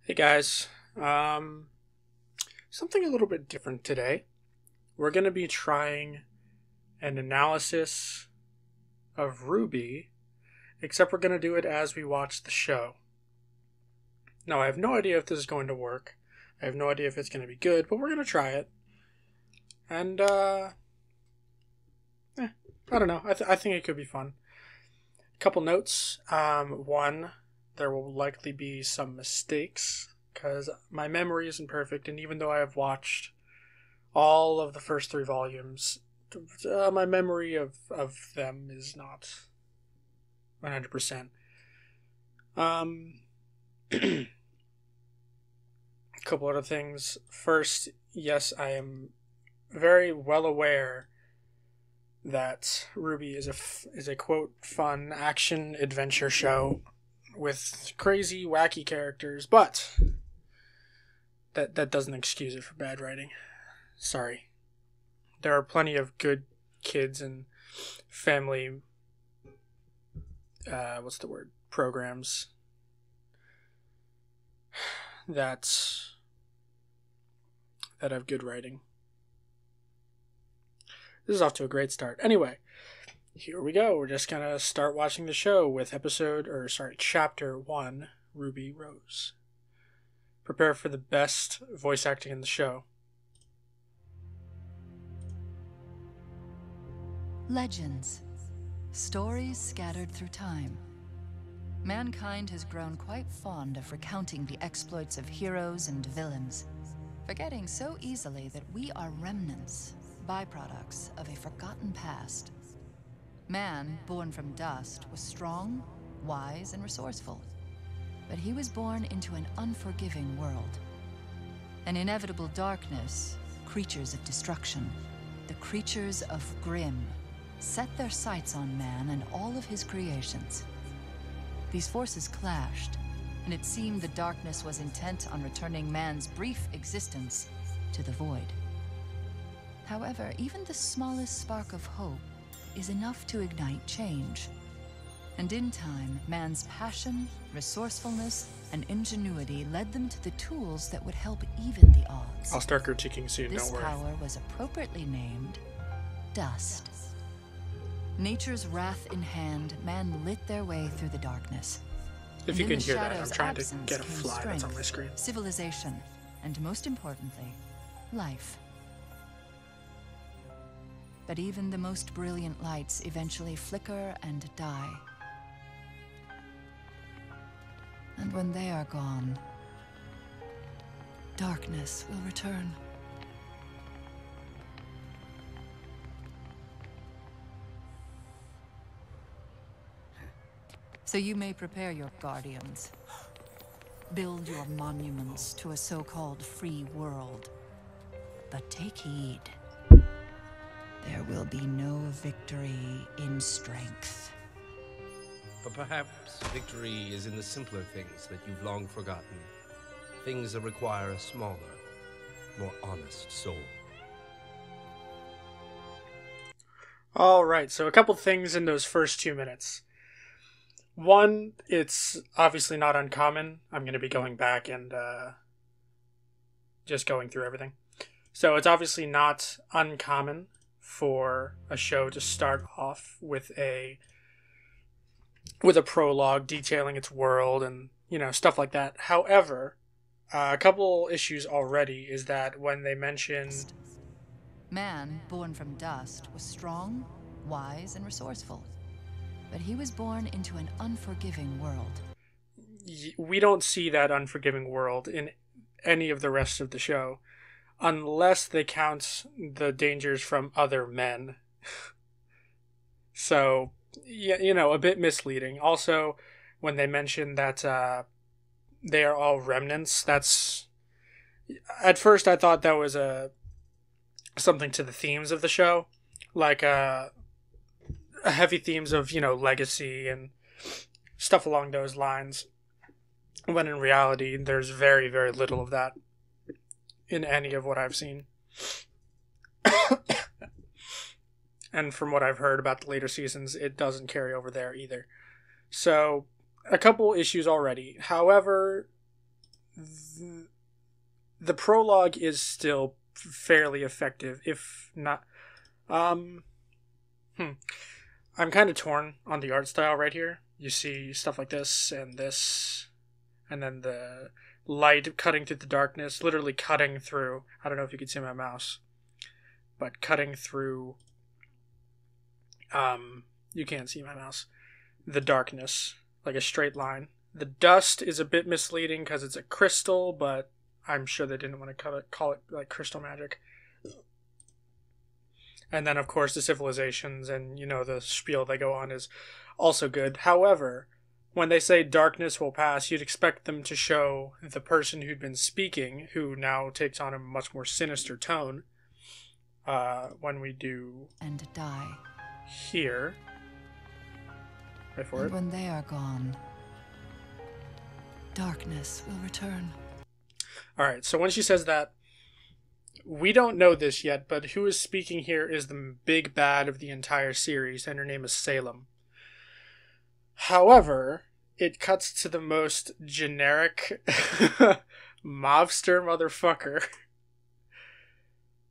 Hey guys, something a little bit different today. We're going to be trying an analysis of RWBY, except we're going to do it as we watch the show. Now, I have no idea if this is going to work. I have no idea if it's going to be good, but we're going to try it. And, I don't know. I think it could be fun. A couple notes. One, there will likely be some mistakes because my memory isn't perfect, and even though I have watched all of the first three volumes, my memory of them is not 100%. A couple other things. First, yes, I am very well aware that RWBY is a quote fun action adventure show with crazy wacky characters, but that doesn't excuse it for bad writing. Sorry. There are plenty of good kids and family programs that have good writing. This is off to a great start. Anyway, here we go. We're just gonna start watching the show with chapter 1, Ruby Rose. Prepare for the best voice acting in the show. Legends. Stories scattered through time. Mankind has grown quite fond of recounting the exploits of heroes and villains, forgetting so easily that we are remnants, byproducts of a forgotten past. Man, born from dust, was strong, wise, and resourceful. But he was born into an unforgiving world. An inevitable darkness, creatures of destruction, the creatures of Grimm, set their sights on man and all of his creations. These forces clashed, and it seemed the darkness was intent on returning man's brief existence to the void. However, even the smallest spark of hope is enough to ignite change. And in time, man's passion, resourcefulness, and ingenuity led them to the tools that would help even the odds. I'll start critiquing soon, This don't worry. power was appropriately named Dust. Nature's wrath in hand, man lit their way through the darkness. If you And can in the hear that, I'm shadow's trying to absence get a came fly that's on my strength, screen. civilization, and most importantly, life. But even the most brilliant lights eventually flicker and die. And when they are gone, darkness will return. So you may prepare your guardians. Build your monuments to a so-called free world. But take heed. There will be no victory in strength. But perhaps victory is in the simpler things that you've long forgotten. Things that require a smaller, more honest soul. Alright, so a couple things in those first 2 minutes. One, it's obviously not uncommon. I'm going to be going back and just going through everything. So it's obviously not uncommon for a show to start off with a prologue detailing its world and, stuff like that. However, a couple issues already is that when they mention Man, born from dust, was strong, wise, and resourceful. But he was born into an unforgiving world. We don't see that unforgiving world in any of the rest of the show, unless they count the dangers from other men. So, yeah, a bit misleading. Also, when they mention that they are all remnants, that's... At first, I thought that was something to the themes of the show, like heavy themes of, legacy and stuff along those lines. When in reality, there's very, very little of that in any of what I've seen. And from what I've heard about the later seasons, it doesn't carry over there either. So, a couple issues already. However, the prologue is still fairly effective, if not. I'm kind of torn on the art style right here. You see stuff like this, and then the light cutting through the darkness, literally cutting through. I don't know if you can see my mouse, but cutting through. You can't see my mouse. The darkness, like a straight line. The dust is a bit misleading because it's a crystal, but I'm sure they didn't want to call it like crystal magic. And then, of course, the civilizations and, the spiel they go on is also good. However, when they say darkness will pass, you'd expect them to show the person who'd been speaking, who now takes on a much more sinister tone, when we do... And die. Here. Wait for it. And when they are gone, darkness will return. Alright, so when she says that, we don't know this yet, but who is speaking here is the big bad of the entire series, and her name is Salem. However, it cuts to the most generic mobster motherfucker.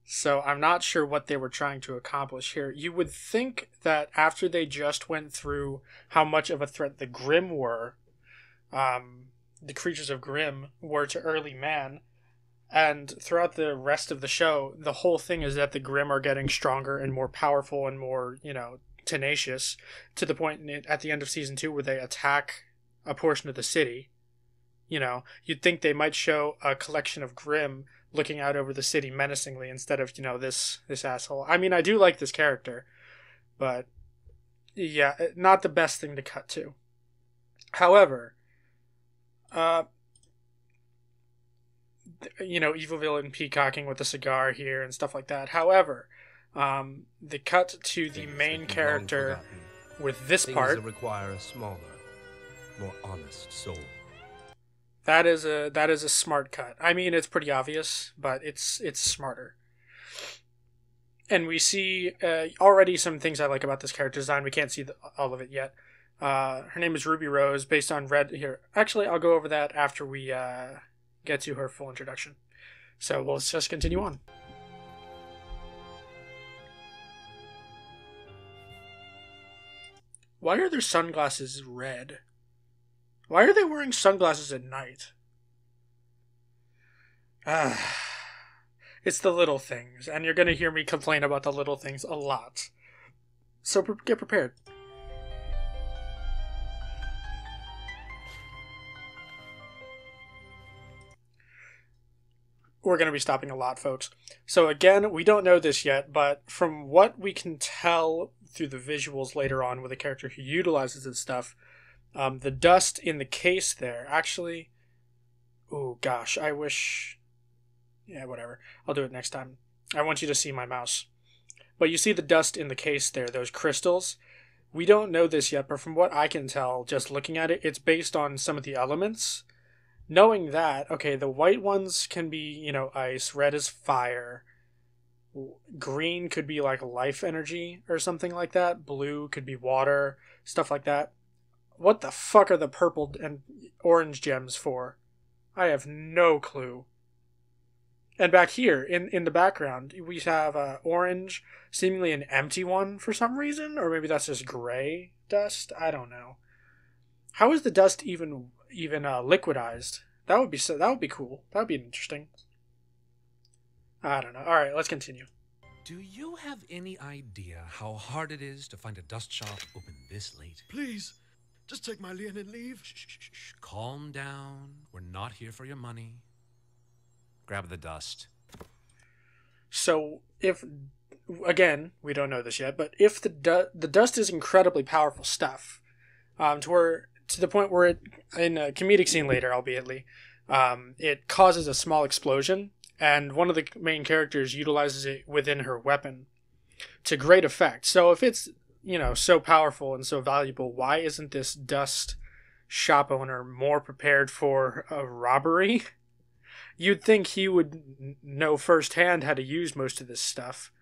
So I'm not sure what they were trying to accomplish here. You would think that after they just went through how much of a threat the Grimm were, the creatures of Grimm were to early man, and throughout the rest of the show, the whole thing is that the Grimm are getting stronger and more powerful and more, tenacious, to the point at the end of season 2 where they attack a portion of the city. You'd think they might show a collection of Grimm looking out over the city menacingly instead of, this asshole. I mean, I do like this character, but yeah, not the best thing to cut to. However, evil villain peacocking with a cigar here and stuff like that. However, the cut to the main character with this part that require a smaller, more honest soul. That is a smart cut. I mean, it's pretty obvious, but it's smarter. And we see already some things I like about this character design. We can't see all of it yet. Her name is Ruby Rose, based on Red here. Actually, I'll go over that after we get to her full introduction. So let's just continue on. Why are their sunglasses red? Why are they wearing sunglasses at night? It's the little things, and you're going to hear me complain about the little things a lot. So get prepared. We're going to be stopping a lot, folks. So again, we don't know this yet, but from what we can tell through the visuals later on with a character who utilizes this stuff, the dust in the case there, actually... Oh, gosh, I wish... Yeah, whatever. I'll do it next time. I want you to see my mouse. But you see the dust in the case there, those crystals? We don't know this yet, but from what I can tell, just looking at it, it's based on some of the elements. Knowing that, okay, the white ones can be, ice, red is fire, green could be like life energy or something like that, blue could be water, stuff like that. What the fuck are the purple and orange gems for? I have no clue. And back here, in the background, we have orange, seemingly an empty one for some reason, or maybe that's just gray dust, I don't know. How is the dust even liquidized? That would be cool. That would be interesting. I don't know. All right, let's continue. Do you have any idea how hard it is to find a dust shop open this late? Please, just take my lien and leave. Shh. Calm down. We're not here for your money. Grab the dust. So, again, we don't know this yet, but if the dust is incredibly powerful stuff, to the point where in a comedic scene later, albeit, it causes a small explosion, and one of the main characters utilizes it within her weapon to great effect. So if it's, so powerful and so valuable, why isn't this dust shop owner more prepared for a robbery? You'd think he would know firsthand how to use most of this stuff.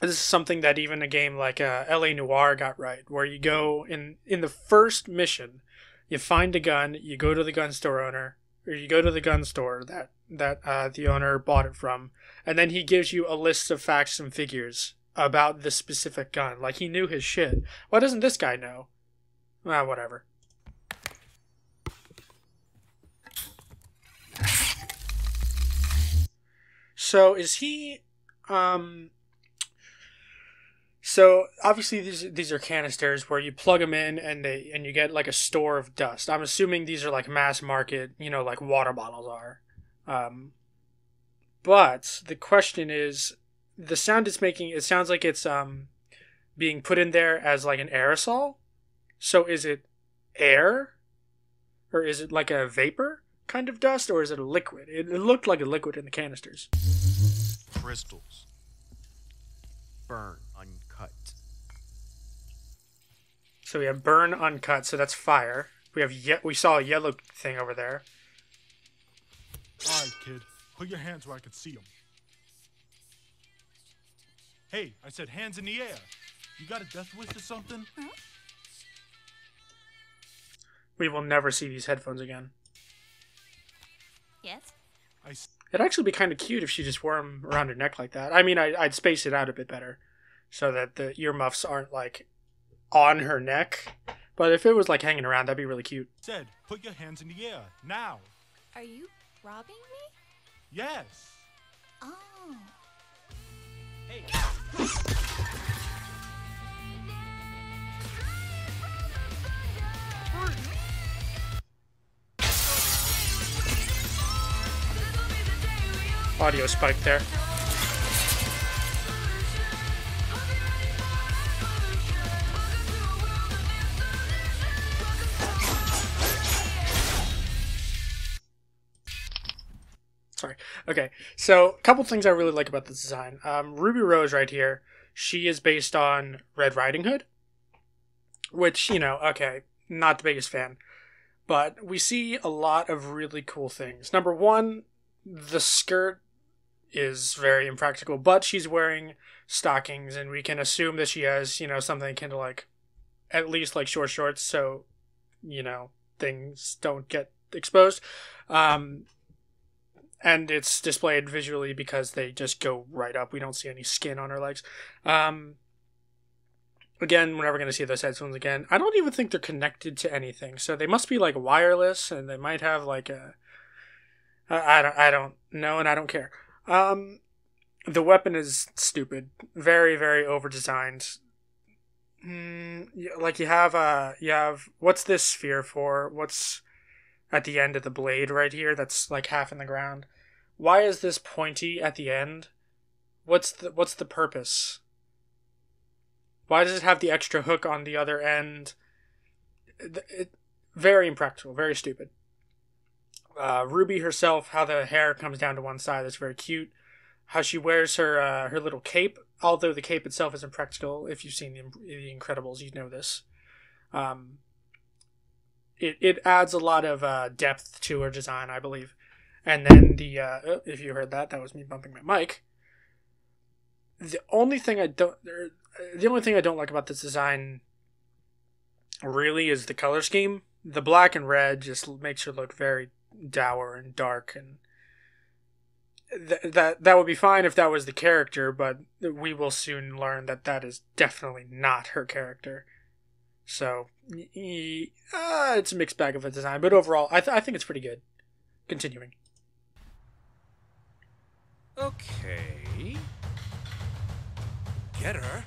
This is something that even a game like LA Noire got right, where you go in the first mission, you find a gun, you go to the gun store owner, or you go to the gun store that the owner bought it from, and then he gives you a list of facts and figures about the specific gun. Like, he knew his shit. Why doesn't this guy know? Well, whatever. So is he so obviously these are canisters where you plug them in and you get like a store of dust. I'm assuming these are like mass market, like water bottles are. But the question is, the sound it's making, it sounds like it's being put in there as like an aerosol. So is it air, or is it like a vapor kind of dust, or is it a liquid? It looked like a liquid in the canisters. Crystals. Burn uncut. So we have burn uncut, so that's fire. We saw a yellow thing over there. All right, kid. Put your hands where I can see them. Hey, I said hands in the air. You got a death wish or something? Huh? We will never see these headphones again. Yes? It'd actually be kind of cute if she just wore them around her neck like that. I mean, I'd space it out a bit better so that the earmuffs aren't, like, on her neck. But if it was, like, hanging around, that'd be really cute. Said, put your hands in the air, now. Are you robbing me? Yes. Oh. Hey. Audio spike there. Sorry. Okay, so a couple things I really like about this design. Ruby Rose right here, she is based on Red Riding Hood, which, okay, not the biggest fan. But we see a lot of really cool things. Number one, the skirt is very impractical, but she's wearing stockings, and we can assume that she has, something akin to, like, at least, like, short shorts, so, things don't get exposed. And it's displayed visually because they just go right up. We don't see any skin on her legs. Again, we're never going to see those headphones again. I don't even think they're connected to anything, so they must be, like, wireless, and they might have, like, I don't know, and I don't care. The weapon is stupid. Very, very over-designed. Like, you have, what's this sphere for? What's at the end of the blade right here that's, like, half in the ground? Why is this pointy at the end? What's the purpose? Why does it have the extra hook on the other end? Very impractical, very stupid. Ruby herself, how the hair comes down to one side, that's very cute. How she wears her little cape, although the cape itself isn't practical. If you've seen the Incredibles, you know this. It adds a lot of depth to her design, I believe. And then if you heard that was me bumping my mic. The only thing I don't like about this design really is the color scheme. The black and red just makes her look very dour and dark, and that would be fine if that was the character, but we will soon learn that is definitely not her character. So it's a mixed bag of a design, but overall I think it's pretty good. Continuing. Okay. Get her.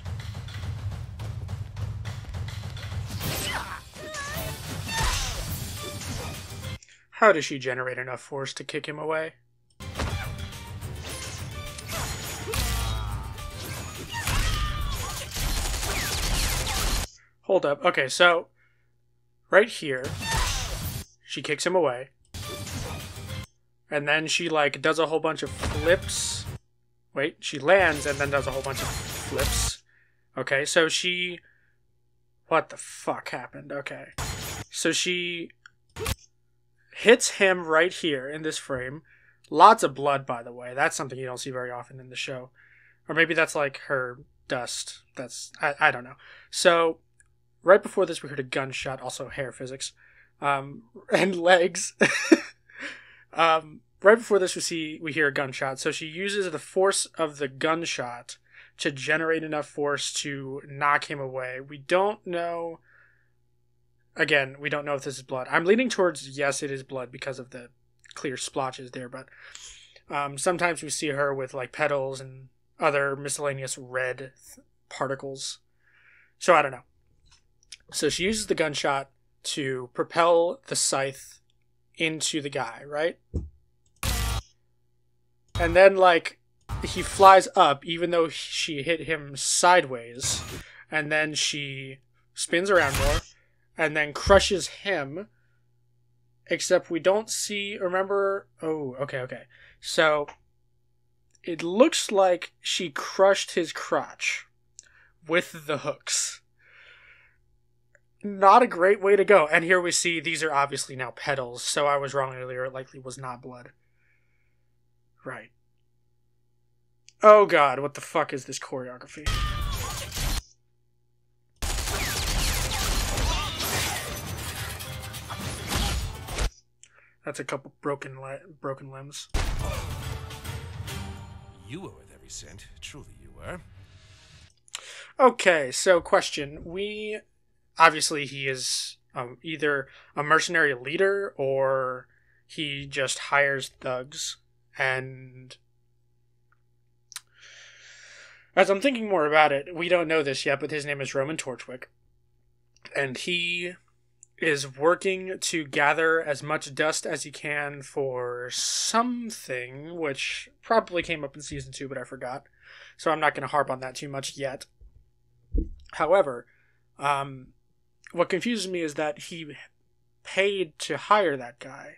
How does she generate enough force to kick him away? Hold up. Okay, so right here, she kicks him away. And then she, like, does a whole bunch of flips. Wait, she lands and then does a whole bunch of flips. Okay, so she... What the fuck happened? Okay. So she hits him right here in this frame. Lots of blood, by the way. That's something you don't see very often in the show. Or maybe that's, like, her dust. I don't know. So, right before this, we heard a gunshot, also hair physics. And legs. Right before this, we hear a gunshot. So she uses the force of the gunshot to generate enough force to knock him away. We don't know. Again, we don't know if this is blood. I'm leaning towards yes, it is blood because of the clear splotches there. But sometimes we see her with like petals and other miscellaneous red particles. So I don't know. So she uses the gunshot to propel the scythe into the guy, right? And then, like, he flies up, even though she hit him sideways. And then she spins around more, and then crushes him. Except we don't see, remember... Oh, okay. So, it looks like she crushed his crotch with the hooks. Not a great way to go. And here we see these are obviously now petals, so I was wrong earlier. It likely was not blood. Right. Oh god, what the fuck is this choreography? That's a couple broken limbs. You were worth every cent. Truly you were. Okay, so question. Obviously, he is either a mercenary leader or he just hires thugs. And as I'm thinking more about it, we don't know this yet, but his name is Roman Torchwick. And he is working to gather as much dust as he can for something, which probably came up in Season 2, but I forgot. So I'm not going to harp on that too much yet. However, what confuses me is that he paid to hire that guy.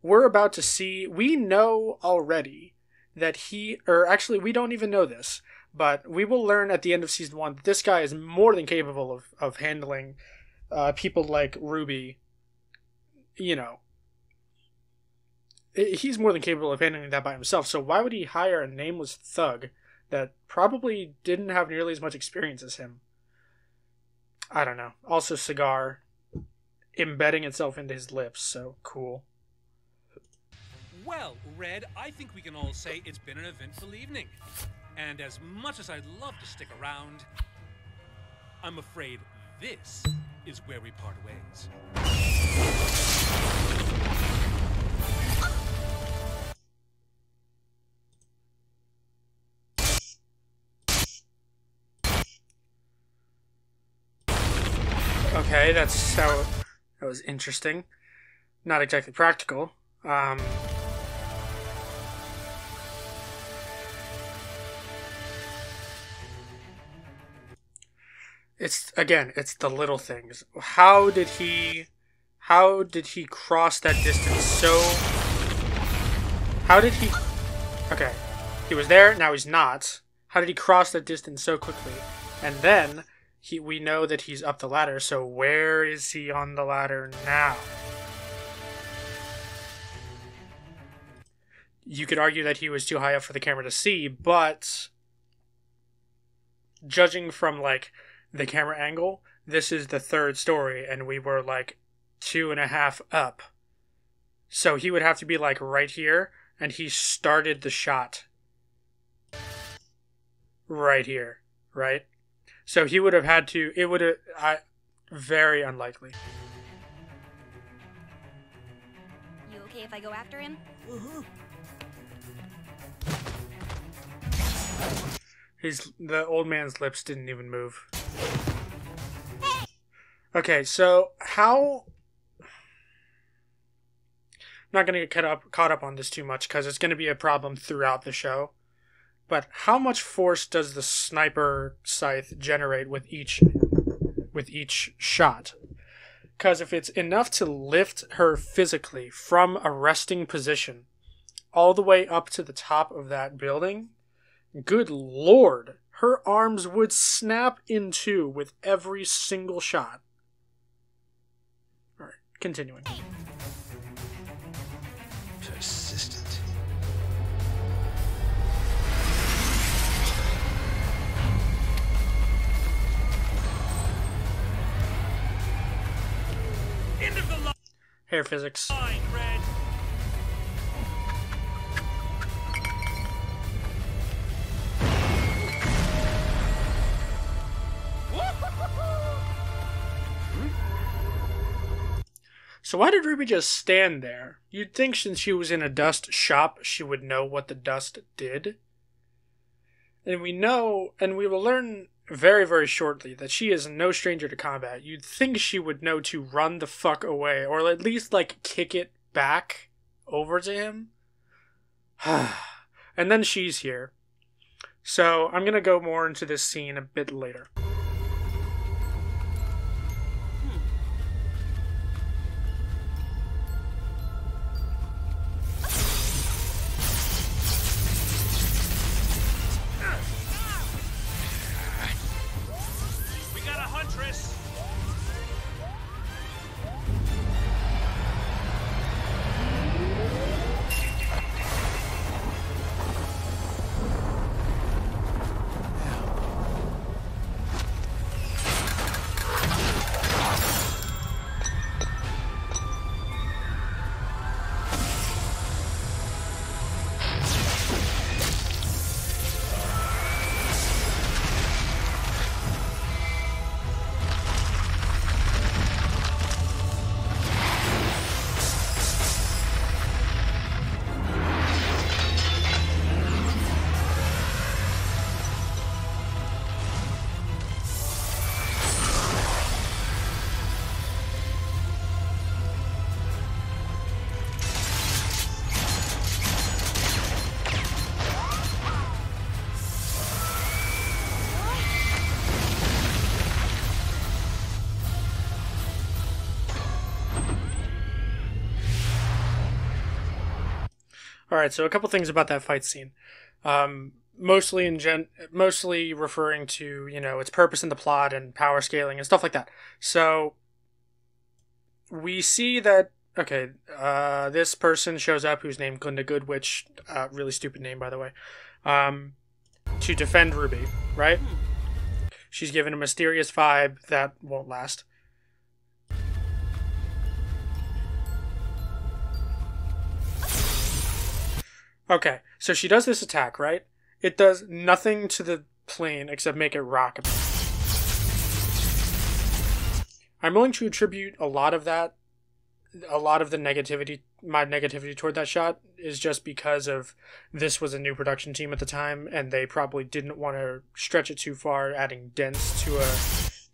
We're about to see, we know already that we don't even know this, but we will learn at the end of Season 1 that this guy is more than capable of handling people like RWBY. You know, he's more than capable of handling that by himself, so why would he hire a nameless thug that probably didn't have nearly as much experience as him? I don't know. Also, cigar embedding itself into his lips, so cool. Well, Red, I think we can all say it's been an eventful evening. And as much as I'd love to stick around, I'm afraid this is where we part ways. Okay, that was interesting. Not exactly practical. It's the little things. How did he cross that distance so... Okay, he was there, now he's not. How did he cross that distance so quickly? And then, we know that he's up the ladder, so where is he on the ladder now? You could argue that he was too high up for the camera to see, but judging from, like, the camera angle, this is the third story, and we were, like, 2.5 up. So he would have to be, like, right here, and he started the shot right here, right? So he would have had to, very unlikely. You okay if I go after him? The old man's lips didn't even move. Okay, so how... I'm not going to get caught up on this too much because it's going to be a problem throughout the show. But how much force does the sniper scythe generate with each shot? Because if it's enough to lift her physically from a resting position all the way up to the top of that building, good lord, her arms would snap in two with every single shot. Alright, continuing. Persistent. End of the Hair physics. line, Red. So why did Ruby just stand there? You'd think since she was in a dust shop, she would know what the dust did. And we know, and we will learn very, very shortly, that she is no stranger to combat. You'd think she would know to run the fuck away, or at least, like, kick it back over to him. And then she's here. So I'm going to go more into this scene a bit later. We got a huntress. Alright, so a couple things about that fight scene. Mostly referring to, you know, its purpose in the plot and power scaling and stuff like that. So we see that, okay, this person shows up who's named Glinda Goodwitch, really stupid name, by the way, to defend Ruby, right? She's given a mysterious vibe that won't last. Okay, so she does this attack, right? It does nothing to the plane except make it rock. I'm willing to attribute a lot of the negativity, my negativity toward that shot is just because of this was a new production team at the time, and they probably didn't want to stretch it too far, adding dents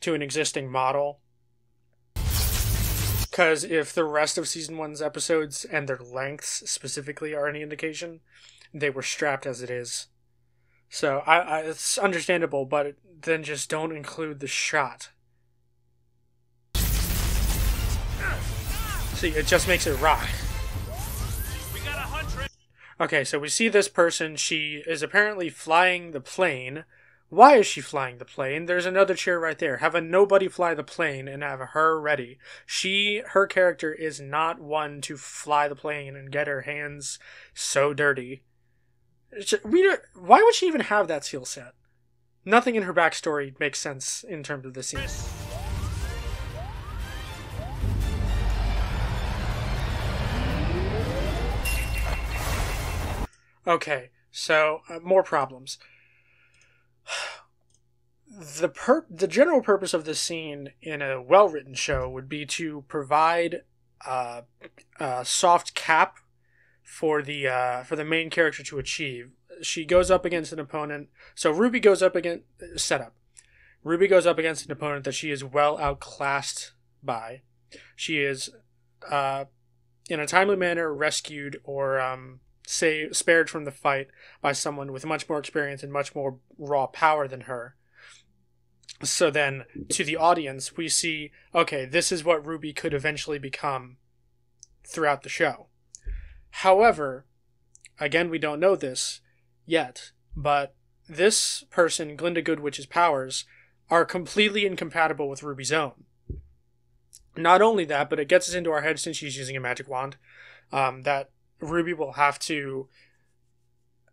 to an existing model. Because if the rest of Season 1's episodes and their lengths specifically are any indication, they were strapped as it is. So it's understandable, but then just don't include the shot. See, it just makes it rock. Okay, so we see this person. She is apparently flying the plane. Why is she flying the plane? There's another chair right there. Have a nobody fly the plane and have her ready. Her character is not one to fly the plane and get her hands so dirty. Why would she even have that skill set? Nothing in her backstory makes sense in terms of the scene. Okay, so more problems. The general purpose of this scene in a well-written show would be to provide a soft cap for the main character to achieve. She goes up against an opponent. So Ruby goes up against Ruby goes up against an opponent that she is well outclassed by. She is in a timely manner rescued or spared from the fight by someone with much more experience and much more raw power than her. So then, to the audience, we see, okay, this is what Ruby could eventually become throughout the show. However, again, we don't know this yet, but this person, Glinda Goodwitch's powers, are completely incompatible with Ruby's own. Not only that, but it gets us into our head, since she's using a magic wand, that Ruby will have to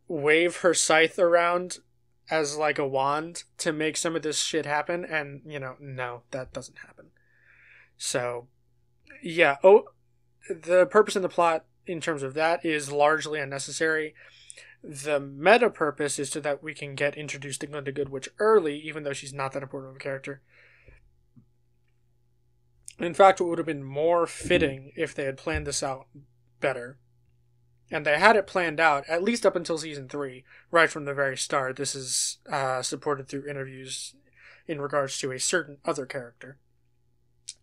wave her scythe around as like a wand to make some of this shit happen, and no, that doesn't happen. So yeah, the purpose in the plot in terms of that is largely unnecessary. The meta purpose is so that we can get introduced to Glinda Goodwitch early, even though she's not that important of a character. In fact, it would have been more fitting if they had planned this out better. And they had it planned out, at least up until season 3, right from the very start. This is supported through interviews in regards to a certain other character.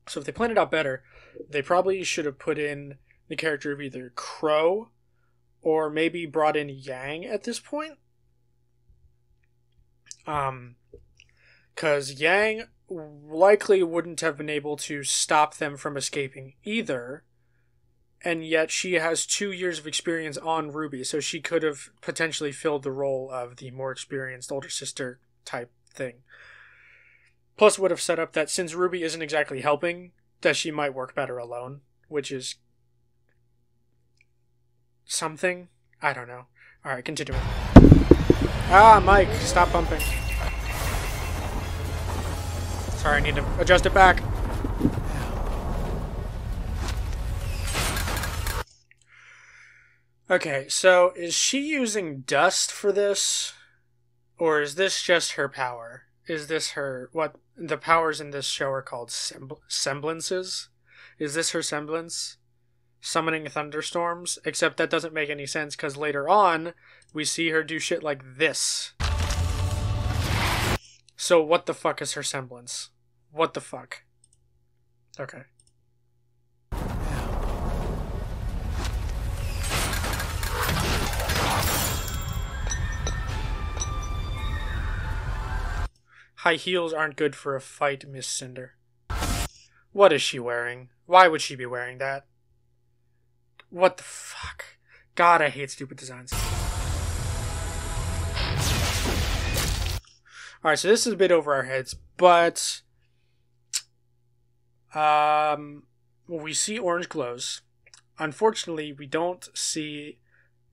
So if they planned it out better, they probably should have put in the character of either Crow or maybe brought in Yang at this point. Because Yang likely wouldn't have been able to stop them from escaping either, and yet she has 2 years of experience on RWBY, so she could have potentially filled the role of the more experienced older sister type thing. Plus would have set up that since RWBY isn't exactly helping, that she might work better alone, which is something. I don't know. Alright, continuing. Ah, Mike, stop bumping. Sorry, I need to adjust it back. Okay, so is she using dust for this? Or is this just her power? Is this her... what the powers in this show are called semblances? Is this her semblance? Summoning thunderstorms? Except that doesn't make any sense because later on, we see her do shit like this. So what the fuck is her semblance? What the fuck? Okay. High heels aren't good for a fight, Miss Cinder. What is she wearing? Why would she be wearing that? What the fuck? God, I hate stupid designs. Alright, so this is a bit over our heads, but... we see orange glows. Unfortunately, we don't see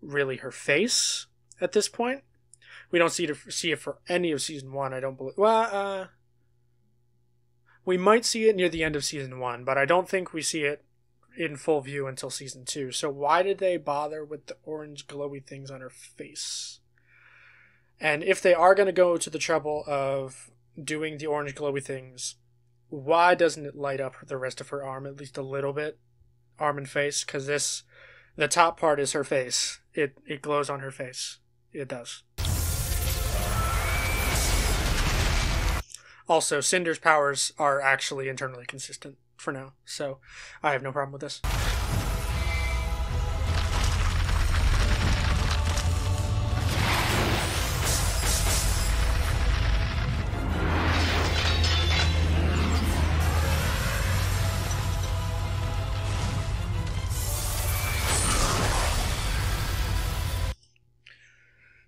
really her face at this point. We don't see it for any of season 1, I don't believe. Well, we might see it near the end of season 1, but I don't think we see it in full view until season 2. So why did they bother with the orange glowy things on her face? And if they are going to go to the trouble of doing the orange glowy things, why doesn't it light up the rest of her arm at least a little bit? Arm and face? Because the top part is her face. It glows on her face. It does. Also, Cinder's powers are actually internally consistent for now, so I have no problem with this.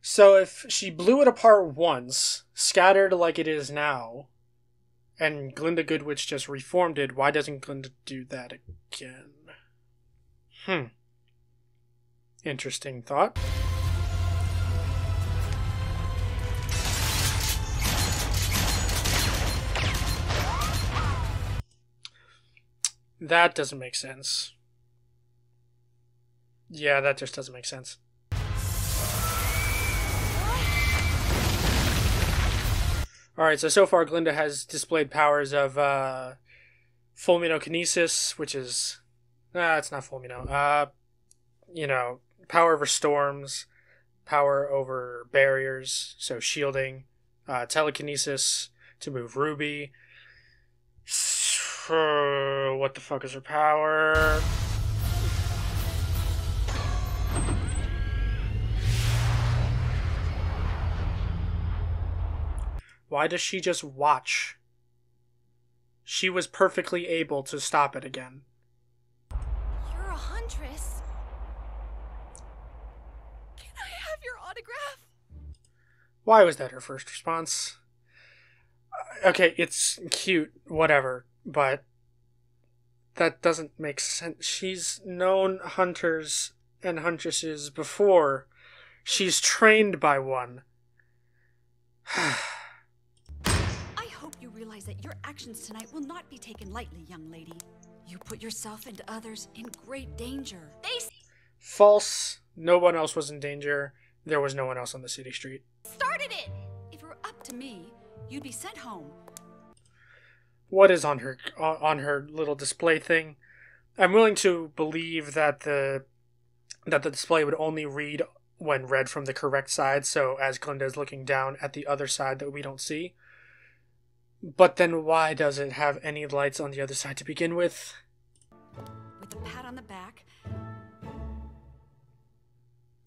So if she blew it apart once, scattered like it is now, and Glinda Goodwitch just reformed it, why doesn't Glinda do that again? Interesting thought. That doesn't make sense. Yeah, that just doesn't make sense. Alright, so far Glinda has displayed powers of Fulminokinesis, which is... it's not Fulmino. Power over storms, power over barriers, so shielding, telekinesis to move RWBY. What the fuck is her power? Why does she just watch? She was perfectly able to stop it again. You're a huntress. Can I have your autograph? Why was that her first response? Okay, it's cute, whatever, but that doesn't make sense. She's known hunters and huntresses before. She's trained by one. You realize that your actions tonight will not be taken lightly, young lady. You put yourself and others in great danger. False. No one else was in danger. There was no one else on the city street. Started it! If it were up to me, you'd be sent home. what is on her little display thing. I'm willing to believe that the display would only read when read from the correct side, so as Glinda is looking down at the other side that we don't see. But then why does it have any lights on the other side to begin with? With a pat on the back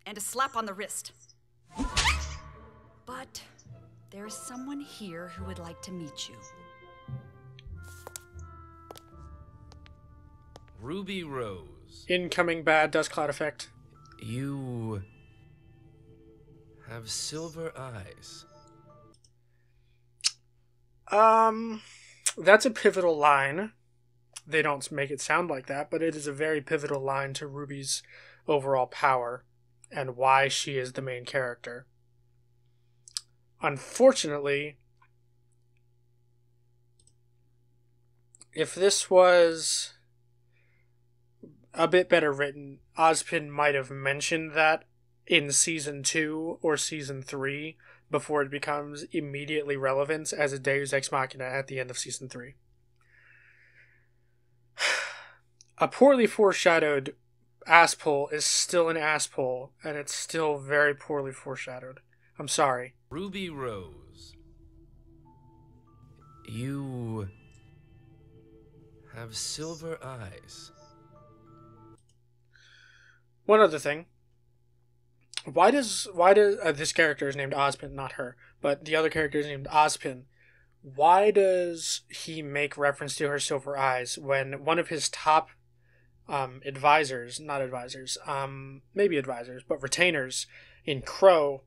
and a slap on the wrist. But there is someone here who would like to meet you. Ruby Rose. Incoming bad dust cloud effect. You have silver eyes. That's a pivotal line. They don't make it sound like that, but it is a very pivotal line to Ruby's overall power and why she is the main character. Unfortunately, if this was a bit better written, Ozpin might have mentioned that in Season 2 or Season 3 before it becomes immediately relevant as a Deus Ex Machina at the end of Season 3. A poorly foreshadowed ass pull is still an ass pull, and it's still very poorly foreshadowed. I'm sorry. Ruby Rose. You have silver eyes. One other thing. Why does this character is named Ozpin, not her, but the other character is named Ozpin. Why does he make reference to her silver eyes when one of his top maybe advisors, but retainers in Crow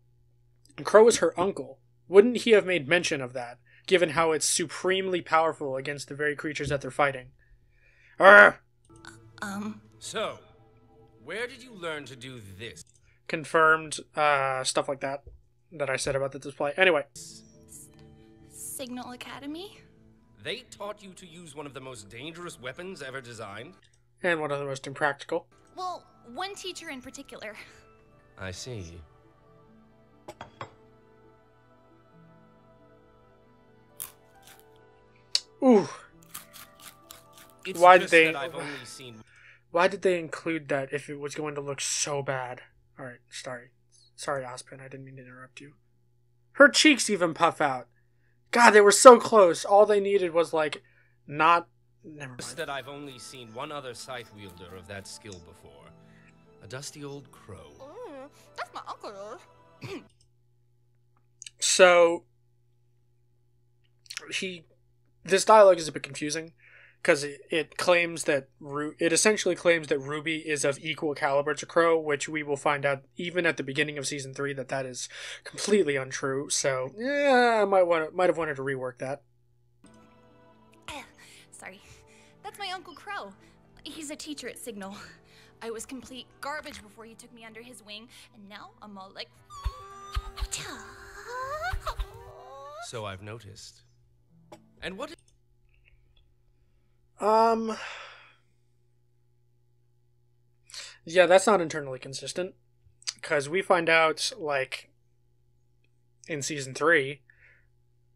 is her uncle? Wouldn't he have made mention of that, given how it's supremely powerful against the very creatures that they're fighting? Arrgh! So, where did you learn to do this? Confirmed, stuff like that I said about the display. Anyway. Signal Academy? They taught you to use one of the most dangerous weapons ever designed? And one of the most impractical. Well, one teacher in particular. I see. Ooh. It's Why just did they... that I've only seen... Why did they include that if it was going to look so bad? Alright, sorry. Sorry, Ozpin, I didn't mean to interrupt you. Her cheeks even puff out. God, they were so close. All they needed was, like, not... Never Just mind. that I've only seen one other scythe wielder of that skill before. A dusty old crow. That's my uncle. So... This dialogue is a bit confusing. Because it claims that it essentially claims that Ruby is of equal caliber to Crow, which we will find out even at the beginning of Season 3 that is completely untrue. So yeah, I might have wanted to rework that. Sorry, that's my Uncle Crow. He's a teacher at Signal. I was complete garbage before he took me under his wing, and now I'm all like. So I've noticed. And what? Yeah, that's not internally consistent, because we find out, like, in Season 3,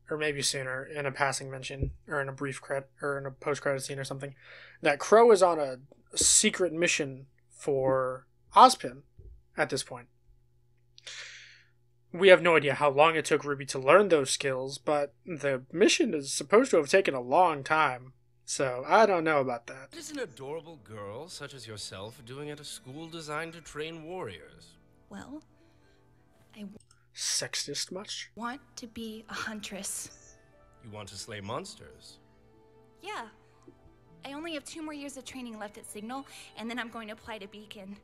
or maybe sooner, in a passing mention, or in a brief or in a post-credit scene or something, that Crow is on a secret mission for Ozpin at this point. We have no idea how long it took Ruby to learn those skills, but the mission is supposed to have taken a long time. So, I don't know about that. What is an adorable girl such as yourself doing at a school designed to train warriors? Well, I Sexist much? want to be a huntress. You want to slay monsters? Yeah. I only have 2 more years of training left at Signal, and then I'm going to apply to Beacon.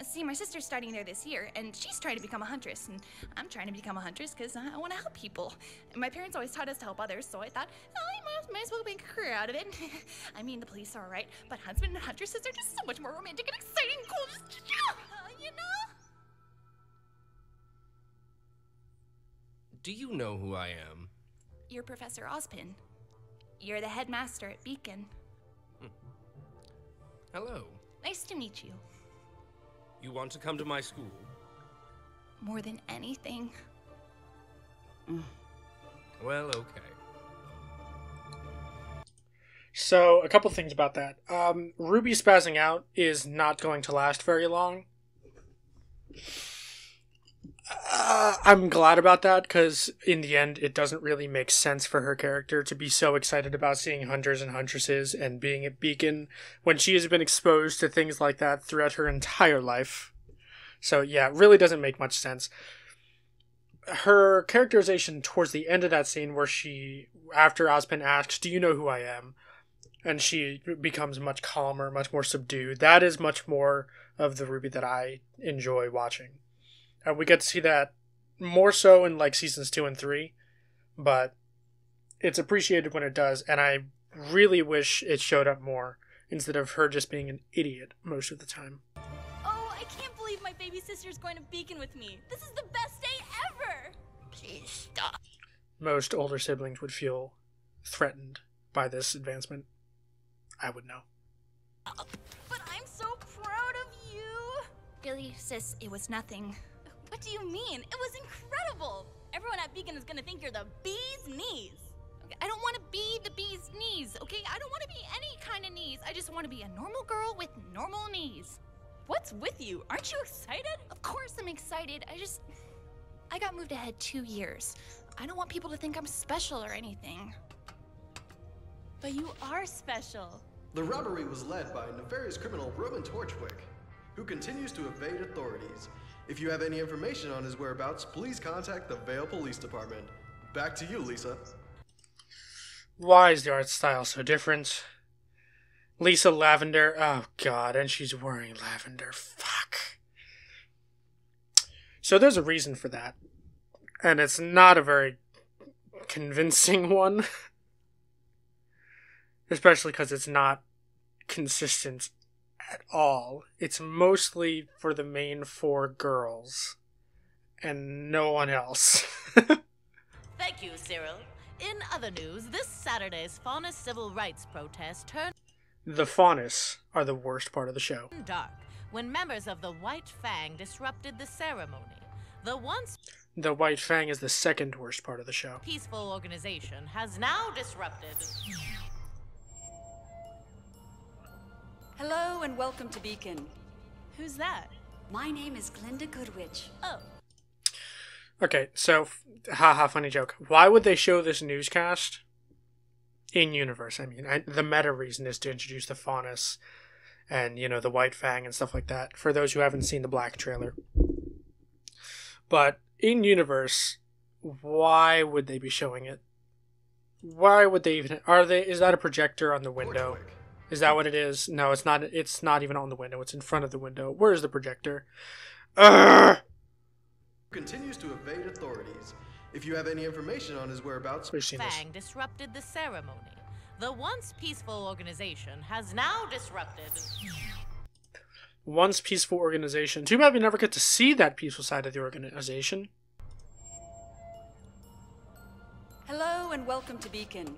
See, my sister's starting there this year, and she's trying to become a huntress, and I'm trying to become a huntress because I want to help people. And my parents always taught us to help others, so I thought, I might as well make a career out of it. I mean, the police are alright, but husband and huntresses are just so much more romantic and exciting and cool, just, you know? Do you know who I am? You're Professor Ozpin. You're the headmaster at Beacon. Hello. Nice to meet you. You want to come to my school? More than anything. Well, okay. So, a couple things about that. Ruby spazzing out is not going to last very long. I'm glad about that, because in the end, it doesn't really make sense for her character to be so excited about seeing hunters and huntresses and being a beacon when she has been exposed to things like that throughout her entire life. So yeah, it really doesn't make much sense. Her characterization towards the end of that scene where she, after Ozpin asks, "Do you know who I am?" and she becomes much calmer, much more subdued, that is much more of the Ruby that I enjoy watching. And we get to see that more so in like seasons 2 and 3, but it's appreciated when it does, and I really wish it showed up more instead of her just being an idiot most of the time. Oh, I can't believe my baby sister's going to Beacon with me. This is the best day ever! Please stop. Most older siblings would feel threatened by this advancement. I would know. But I'm so proud of you! Really, sis, it was nothing. What do you mean? It was incredible! Everyone at Beacon is gonna think you're the bee's knees. Okay, I don't want to be the bee's knees, okay? I don't want to be any kind of knees. I just want to be a normal girl with normal knees. What's with you? Aren't you excited? Of course I'm excited. I got moved ahead 2 years. I don't want people to think I'm special or anything. But you are special. The robbery was led by nefarious criminal Roman Torchwick, who continues to evade authorities. If you have any information on his whereabouts, please contact the Vale Police Department. Back to you, Lisa. Why is the art style so different? Lisa Lavender, oh god, and she's wearing lavender, fuck. So there's a reason for that, and it's not a very convincing one. Especially because it's not consistent at all. It's mostly for the main 4 girls, and no one else. Thank you, Cyril. In other news, this Saturday's Faunus civil rights protest turned The Faunus are the worst part of the show. dark when members of the White Fang disrupted the ceremony. The once The White Fang is the second worst part of the show. peaceful organization has now disrupted. Hello and welcome to Beacon. Who's that? My name is Glinda Goodwitch. Oh. Okay, so, haha, funny joke. Why would they show this newscast in universe? I mean, the meta reason is to introduce the Faunus and, you know, the White Fang and stuff like that, for those who haven't seen the Black trailer. But in universe, why would they be showing it? Why would they even... Is that a projector on the window? Torchwick. Is that what it is? No, it's not. It's not even on the window. It's in front of the window. Where's the projector? Urgh! Continues to evade authorities. If you have any information on his whereabouts, We've seen this. Fang disrupted the ceremony. The once peaceful organization has now disrupted. Once peaceful organization. Too bad we never get to see that peaceful side of the organization. Hello and welcome to Beacon.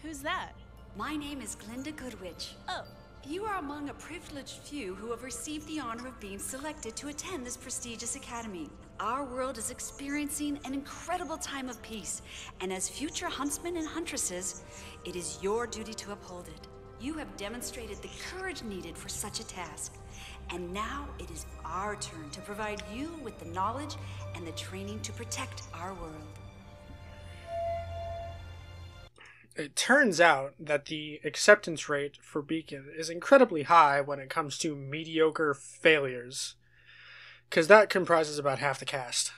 Who's that? My name is Glinda Goodwitch. Oh. You are among a privileged few who have received the honor of being selected to attend this prestigious academy. Our world is experiencing an incredible time of peace, and as future huntsmen and huntresses, it is your duty to uphold it. You have demonstrated the courage needed for such a task, and now it is our turn to provide you with the knowledge and the training to protect our world. It turns out that the acceptance rate for Beacon is incredibly high when it comes to mediocre failures. Because that comprises about half the cast.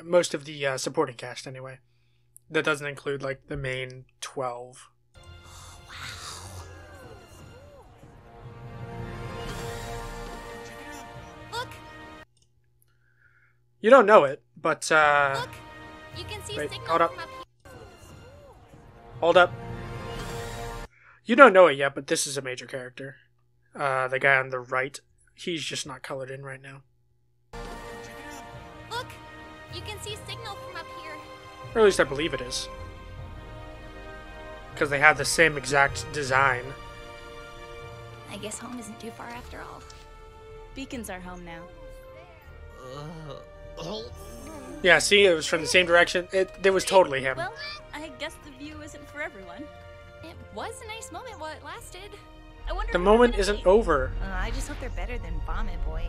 Most of the supporting cast, anyway. That doesn't include, like, the main 12. Look! You don't know it, but, Look! You can see wait, signal hold up. from up here. Hold up. You don't know it yet, but this is a major character. The guy on the right, he's just not colored in right now. Look! You can see signal from up here. Or at least I believe it is. Because they have the same exact design. I guess home isn't too far after all. Beacon's our home now. Yeah, see, it was from the same direction. It was totally him. Well, I guess the view isn't for everyone. It was a nice moment while it lasted. I wonder The who moment they're gonna isn't be. over. I just hope they're better than Vomit Boy.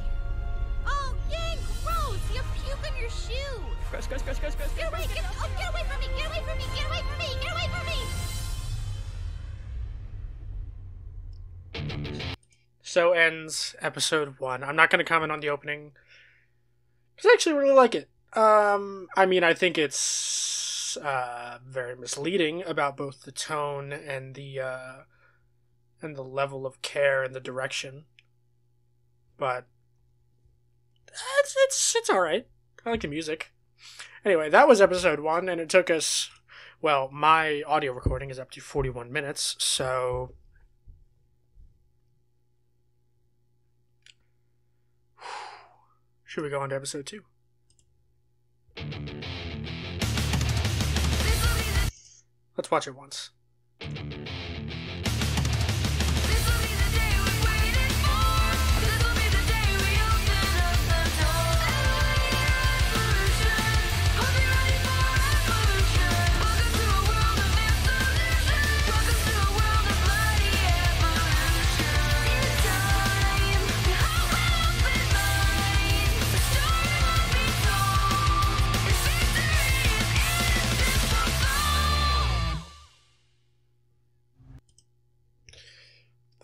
Oh, yay, gross! You have puke on your shoe! Gross, gross, gross, gross, gross. Get away, get away from me! Get away from me! Get away from me! Get away from me! So ends episode 1. I'm not going to comment on the opening, because I actually really like it. I mean, I think it's very misleading about both the tone and the level of care and the direction. But it's all right. I like the music. Anyway, that was episode 1, and it took us, well, my audio recording is up to 41 minutes, so should we go on to episode 2? Let's watch it once.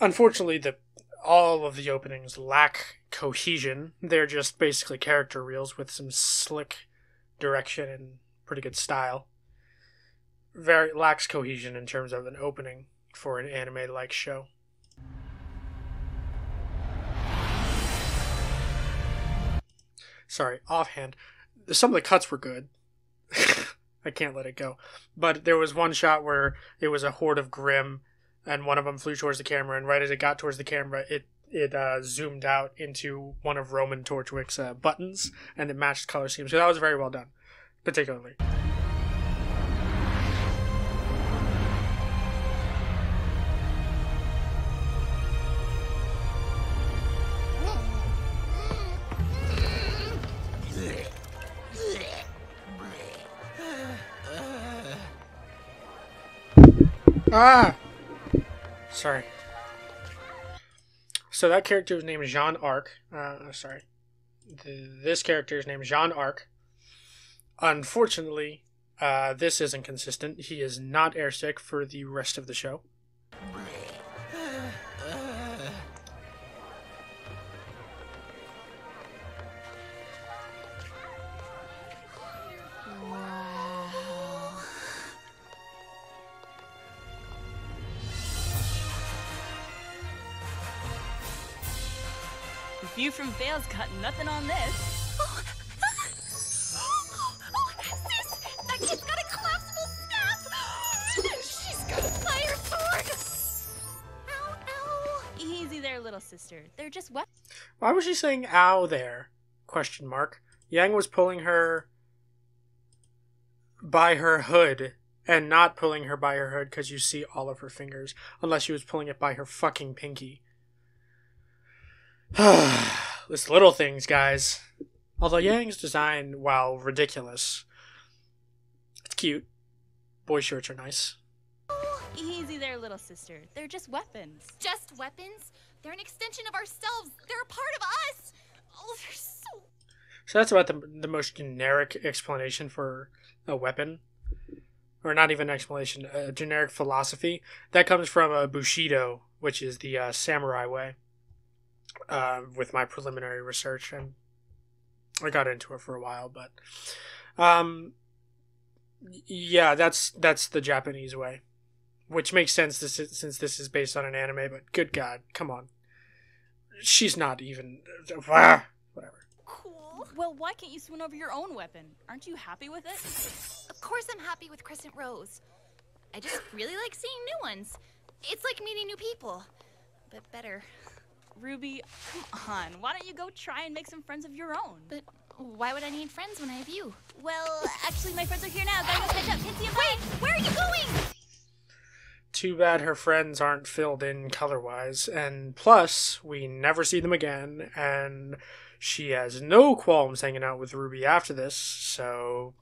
Unfortunately, all of the openings lack cohesion. They're just basically character reels with some slick direction and pretty good style. Very lacks cohesion in terms of an opening for an anime-like show. Sorry, offhand. Some of the cuts were good. I can't let it go. But there was one shot where it was a horde of Grimm, and one of them flew towards the camera, and right as it got towards the camera, it zoomed out into one of Roman Torchwick's buttons, and it matched color schemes. So that was very well done, particularly. Ah! Sorry. So that character's name is Jean Arc. This character's name is Jean Arc. Unfortunately, this isn't consistent. He is not airsick for the rest of the show. View from Vale's got nothing on this. Sis! That kid's got a collapsible staff! She's got a fire sword! Ow, ow! Easy there, little sister. They're just weapons. Why was she saying ow there? Question mark. Yang was pulling her by her hood and not pulling her by her hood because you see all of her fingers, unless she was pulling it by her fucking pinky. It's little things, guys. Although Yang's design, while ridiculous, it's cute. Boy shirts are nice. Easy there, little sister. They're just weapons. Just weapons? They're an extension of ourselves. They're a part of us. Oh, they're so... So that's about the most generic explanation for a weapon. Or not even an explanation, a generic philosophy. That comes from Bushido, which is the samurai way. With my preliminary research, and I got into it for a while, but yeah, that's the Japanese way, which makes sense since this is based on an anime. But good God, come on, she's not even whatever. Cool. Well, why can't you swing over your own weapon? Aren't you happy with it? Of course I'm happy with Crescent Rose. I just really like seeing new ones. It's like meeting new people, but better. Ruby, come on. Why don't you go try and make some friends of your own? But why would I need friends when I have you? Well, actually, my friends are here now. Gotta go catch up. Can't see 'em. Wait, where are you going? Too bad her friends aren't filled in color-wise, and plus, we never see them again, and she has no qualms hanging out with Ruby after this, so...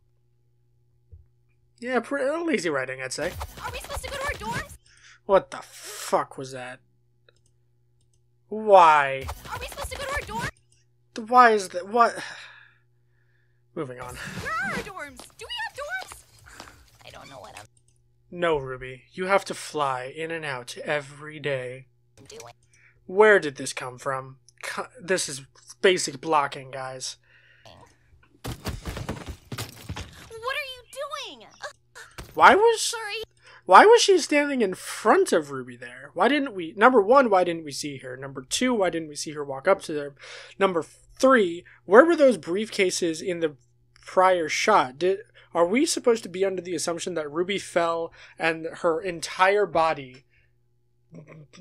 yeah, pretty lazy writing, I'd say. Are we supposed to go to our dorms? What the fuck was that? Why? Are we supposed to go to our dorm? Why is that? What? Moving on. Where are our dorms? Do we have dorms? I don't know what I'm No, Ruby. You have to fly in and out every day. doing. Where did this come from? This is basic blocking, guys. What are you doing? Why was Sorry. Why was she standing in front of Ruby there? Why didn't we... Number one, why didn't we see her? Number two, why didn't we see her walk up to them? Number three, where were those briefcases in the prior shot? Are we supposed to be under the assumption that Ruby fell and her entire body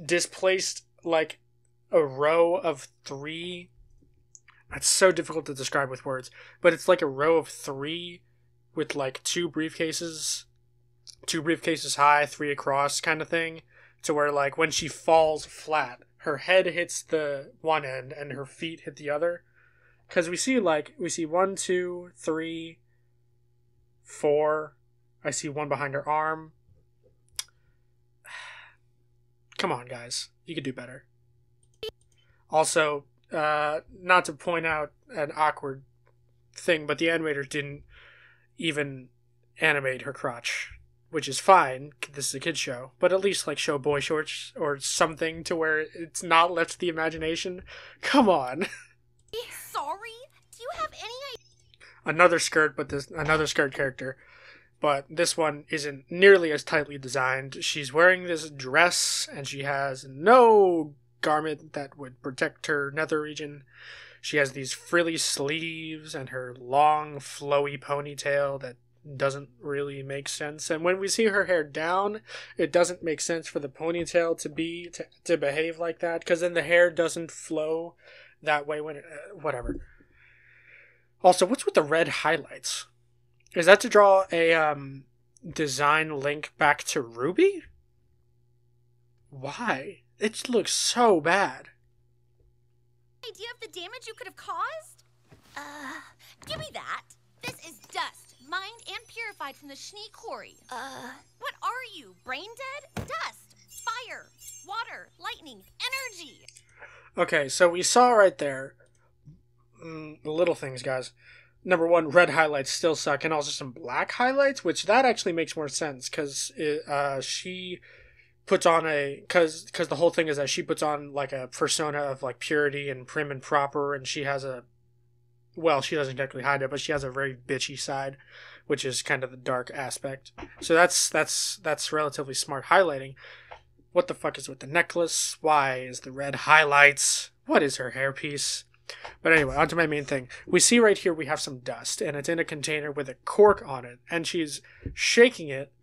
displaced like a row of three? That's so difficult to describe with words, but it's like a row of three with like two briefcases high, three across kind of thing, to where like when she falls flat, her head hits the one end and her feet hit the other. Because we see 1, 2, 3, 4. I see one behind her arm. Come on, guys. You could do better. Also, not to point out an awkward thing, but the animators didn't even animate her crotch, which is fine. This is a kid's show, but at least like show boy shorts or something to where it's not left to the imagination. Come on. Sorry? Do you have any idea? Another skirt character, but this one isn't nearly as tightly designed. She's wearing this dress and she has no garment that would protect her nether region. She has these frilly sleeves and her long flowy ponytail that doesn't really make sense. And when we see her hair down, it doesn't make sense for the ponytail to behave like that, because then the hair doesn't flow that way when whatever. Also, what's with the red highlights? Is that to draw a design link back to RWBY? Why? It looks so bad. Idea of the damage you could have caused? Give me that. This is dust, mined and purified from the Schnee Quarry. What are you, brain dead? Dust, fire, water, lightning, energy. Okay, so we saw right there, the little things, guys. Number one, red highlights still suck, and also some black highlights, which that actually makes more sense, because she puts on because the whole thing is that she puts on like a persona of like purity and prim and proper, and she has she doesn't technically hide it, but she has a very bitchy side, which is kind of the dark aspect. So that's relatively smart highlighting. What the fuck is with the necklace? Why is the red highlights? What is her hairpiece? But anyway, on to my main thing. We see right here we have some dust, and it's in a container with a cork on it, and she's shaking it,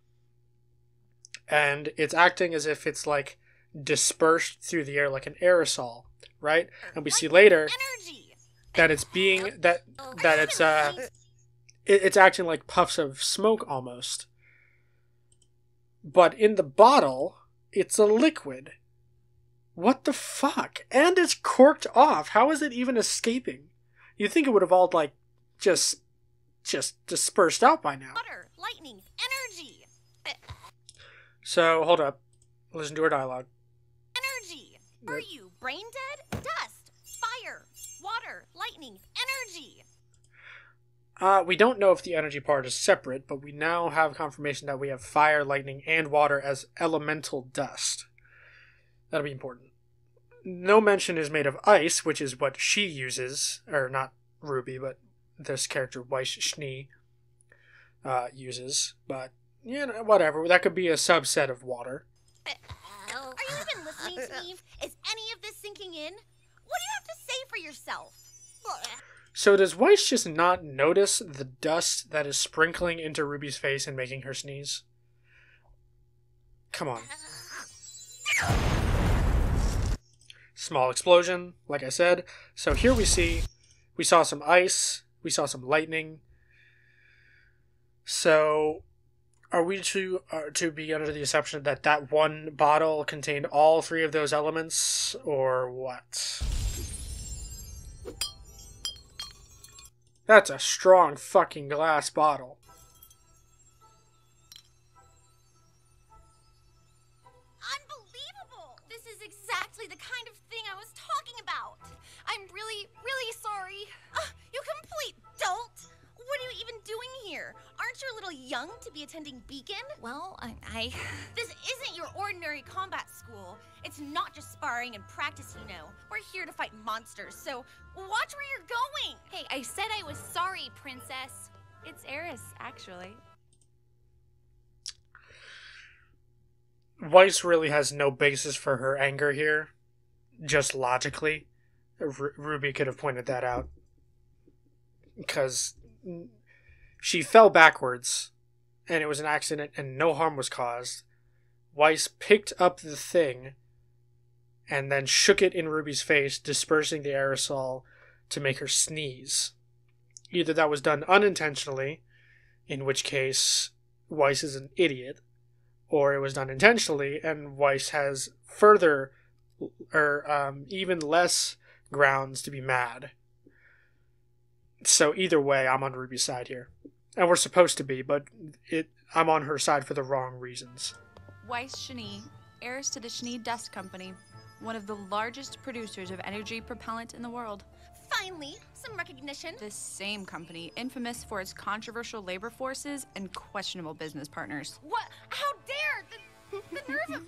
and it's acting as if it's like dispersed through the air like an aerosol, right? And we see later that it's it's acting like puffs of smoke almost. But in the bottle, it's a liquid. What the fuck? And it's corked off. How is it even escaping? You'd think it would have all like just dispersed out by now. Water, lightning, energy. So hold up. Listen to her dialogue. Energy. Are you brain dead? Dust, fire, water, lightning, energy. We don't know if the energy part is separate, but we now have confirmation that we have fire, lightning, and water as elemental dust. That'll be important. No mention is made of ice, which is what she uses, or not RWBY, but this character, Weiss Schnee, uses. But, you know, whatever. That could be a subset of water. Are you even listening to me? Is any of this sinking in? What do you have to say for yourself? So does Weiss just not notice the dust that is sprinkling into Ruby's face and making her sneeze? Come on. Small explosion, like I said. So here we saw some ice, we saw some lightning. So are we to be under the assumption that that one bottle contained all three of those elements, or what? That's a strong fucking glass bottle. to be attending Beacon? Well, This isn't your ordinary combat school. It's not just sparring and practice, you know. We're here to fight monsters, so watch where you're going. Hey, I said I was sorry, Princess. It's Eris, actually. Weiss really has no basis for her anger here, just logically. RWBY could have pointed that out. Because she fell backwards, and it was an accident, and no harm was caused. Weiss picked up the thing, and then shook it in Ruby's face, dispersing the aerosol to make her sneeze. Either that was done unintentionally, in which case Weiss is an idiot, or it was done intentionally, and Weiss has further, or even less grounds to be mad. So either way, I'm on Ruby's side here. And we're supposed to be, but I'm on her side for the wrong reasons. Weiss Shani, heirs to the Shani Dust Company, one of the largest producers of energy propellant in the world. Finally, some recognition. This same company, infamous for its controversial labor forces and questionable business partners. What? How dare! The nerve of...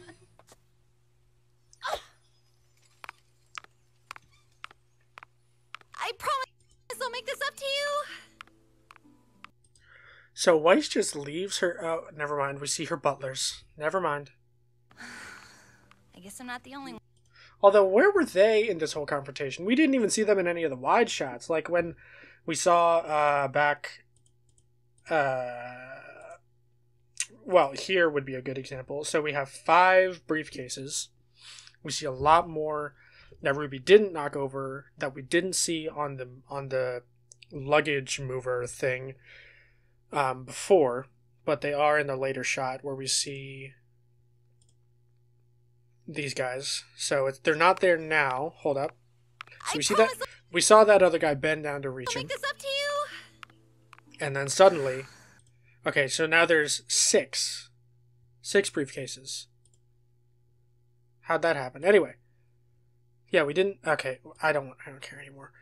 I promise I'll make this up to you. So Weiss just leaves her... Oh, never mind. We see her butlers. Never mind. I guess I'm not the only one. Although, where were they in this whole confrontation? We didn't even see them in any of the wide shots. Like when we saw back... well, here would be a good example. So we have 5 briefcases. We see a lot more that RWBY didn't knock over, that we didn't see on the luggage mover thing before, but they are in the later shot where we see these guys. So they're not there now. Hold up. So we saw that other guy bend down to reach him. I'll make this up to you. And then suddenly, okay, so now there's 6 briefcases. How'd that happen? Anyway. Yeah, we didn't... Okay, I don't care anymore.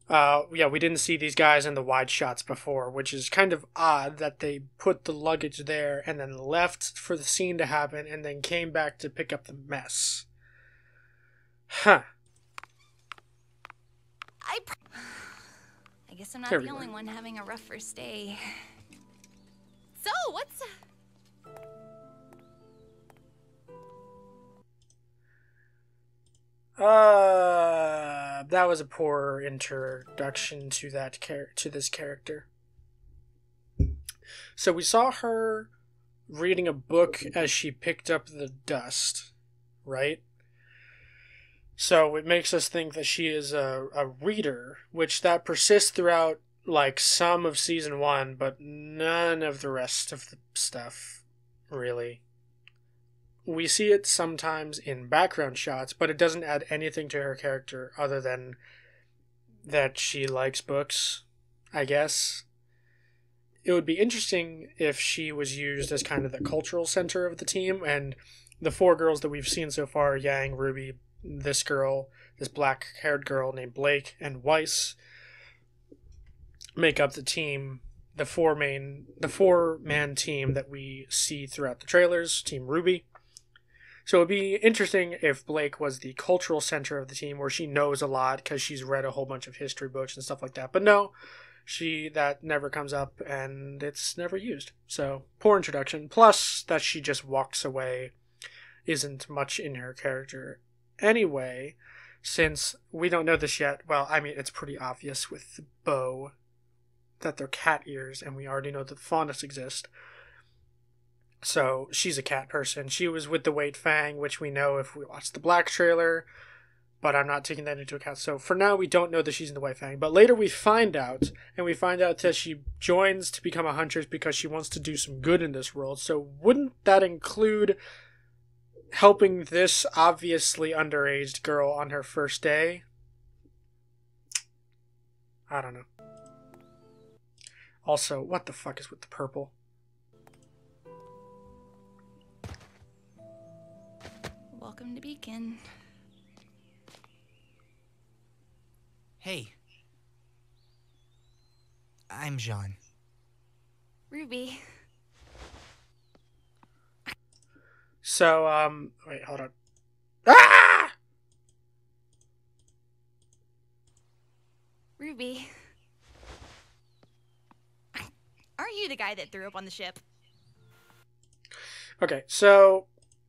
Yeah, we didn't see these guys in the wide shots before, which is kind of odd that they put the luggage there and then left for the scene to happen and then came back to pick up the mess. Huh. I guess I'm not the only one having a rough first day. So, what's... That was a poor introduction to this character. So we saw her reading a book as she picked up the dust, right? So it makes us think that she is a reader, which that persists throughout like some of season 1, but none of the rest of the stuff, really. We see it sometimes in background shots, but it doesn't add anything to her character other than that she likes books, I guess. It would be interesting if she was used as kind of the cultural center of the team, and the 4 girls that we've seen so far, Yang, RWBY, this girl, this black-haired girl named Blake, and Weiss, make up the team, the 4-man team that we see throughout the trailers, Team RWBY. So it'd be interesting if Blake was the cultural center of the team, where she knows a lot because she's read a whole bunch of history books and stuff like that. But no, that never comes up and it's never used. So poor introduction. Plus that she just walks away isn't much in her character anyway, since we don't know this yet. Well, I mean, it's pretty obvious with the bow that they're cat ears, and we already know that the faunus exist. So she's a cat person. She was with the Wade Fang, which we know if we watch the Black trailer, but I'm not taking that into account. So for now, we don't know that she's in the White Fang. But later we find out, and we find out that she joins to become a huntress because she wants to do some good in this world. So wouldn't that include helping this obviously underage girl on her first day? I don't know. Also, what the fuck is with the purple? Welcome to Beacon. Hey. I'm Jean. RWBY. So, wait, hold on. Ah! Ruby. Aren't you the guy that threw up on the ship? Okay, so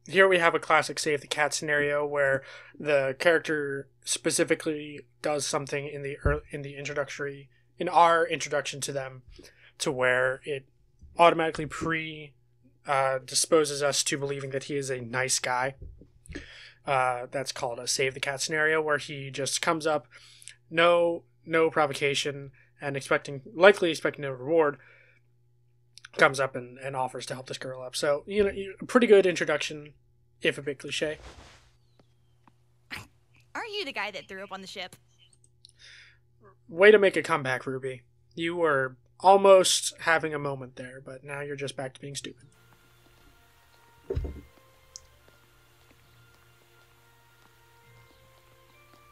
here we have a classic save the cat scenario where the character specifically does something in in our introduction to them, to where it automatically disposes us to believing that he is a nice guy. That's called a save the cat scenario, where he just comes up, no provocation, and likely expecting a reward, comes up and offers to help this girl up. So, a pretty good introduction, if a bit cliche. Aren't you the guy that threw up on the ship? Way to make a comeback, Ruby. You were almost having a moment there, but now you're just back to being stupid.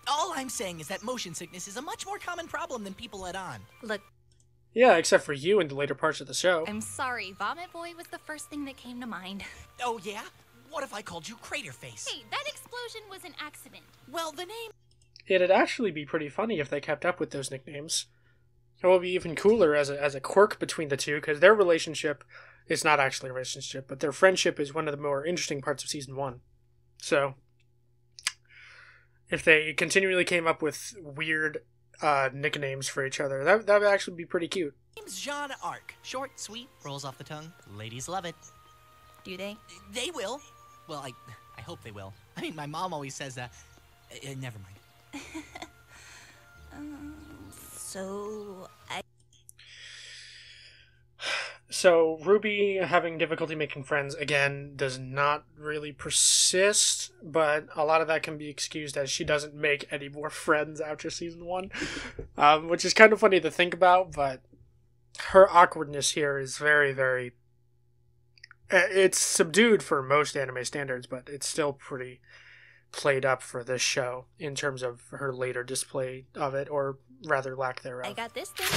All I'm saying is that motion sickness is a much more common problem than people let on. Look. Yeah, except for you in the later parts of the show. I'm sorry, Vomit Boy was the first thing that came to mind. Oh, yeah? What if I called you Crater Face? Hey, that explosion was an accident. Well, the name... It'd actually be pretty funny if they kept up with those nicknames. It would be even cooler as a quirk between the two, because their relationship is not actually a relationship, but their friendship is one of the more interesting parts of Season 1. So, if they continually came up with weird nicknames for each other, that would actually be pretty cute. Name's Jean Arc. Short, sweet, rolls off the tongue. Ladies love it. Do they? They will. Well, I hope they will. I mean, my mom always says that. Never mind. So Ruby having difficulty making friends, again, does not really persist, but a lot of that can be excused as she doesn't make any more friends after Season 1, which is kind of funny to think about, but her awkwardness here is very, very... It's subdued for most anime standards, but it's still pretty played up for this show in terms of her later display of it, or rather lack thereof. I got this thing.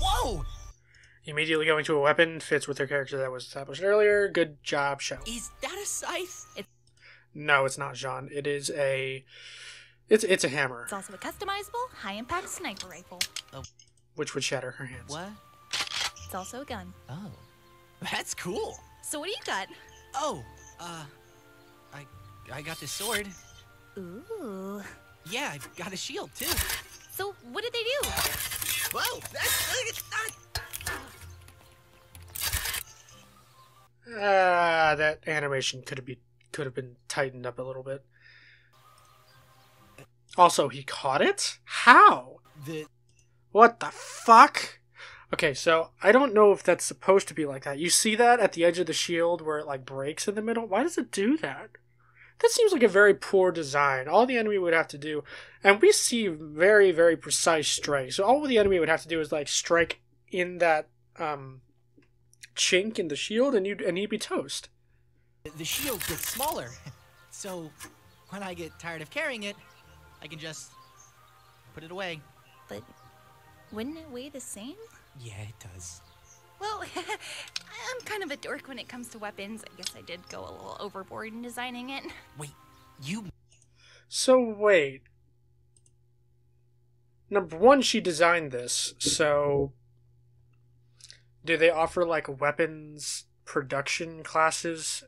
Whoa! Immediately going to a weapon fits with her character that was established earlier. Good job, show. Is that a scythe? No, it's not, Jean. It is a... It's a hammer. It's also a customizable, high-impact sniper rifle. Oh. Which would shatter her hands. What? It's also a gun. Oh. That's cool. So what do you got? Oh, I got this sword. Ooh. Yeah, I've got a shield, too. So what did they do? Whoa, that animation could have been tightened up a little bit. Also, he caught it? How? What the fuck? Okay, so I don't know if that's supposed to be like that. You see that at the edge of the shield where it like breaks in the middle? Why does it do that? That seems like a very poor design. All the enemy would have to do, and we see very, very precise strikes. So all the enemy would have to do is like strike in that chink in the shield, and he'd be toast. The shield gets smaller, so when I get tired of carrying it, I can just put it away. But wouldn't it weigh the same? Yeah, it does. Well, I'm kind of a dork when it comes to weapons. I guess I did go a little overboard in designing it. Wait, you... So, wait. Number one, she designed this, so... Do they offer, like, weapons production classes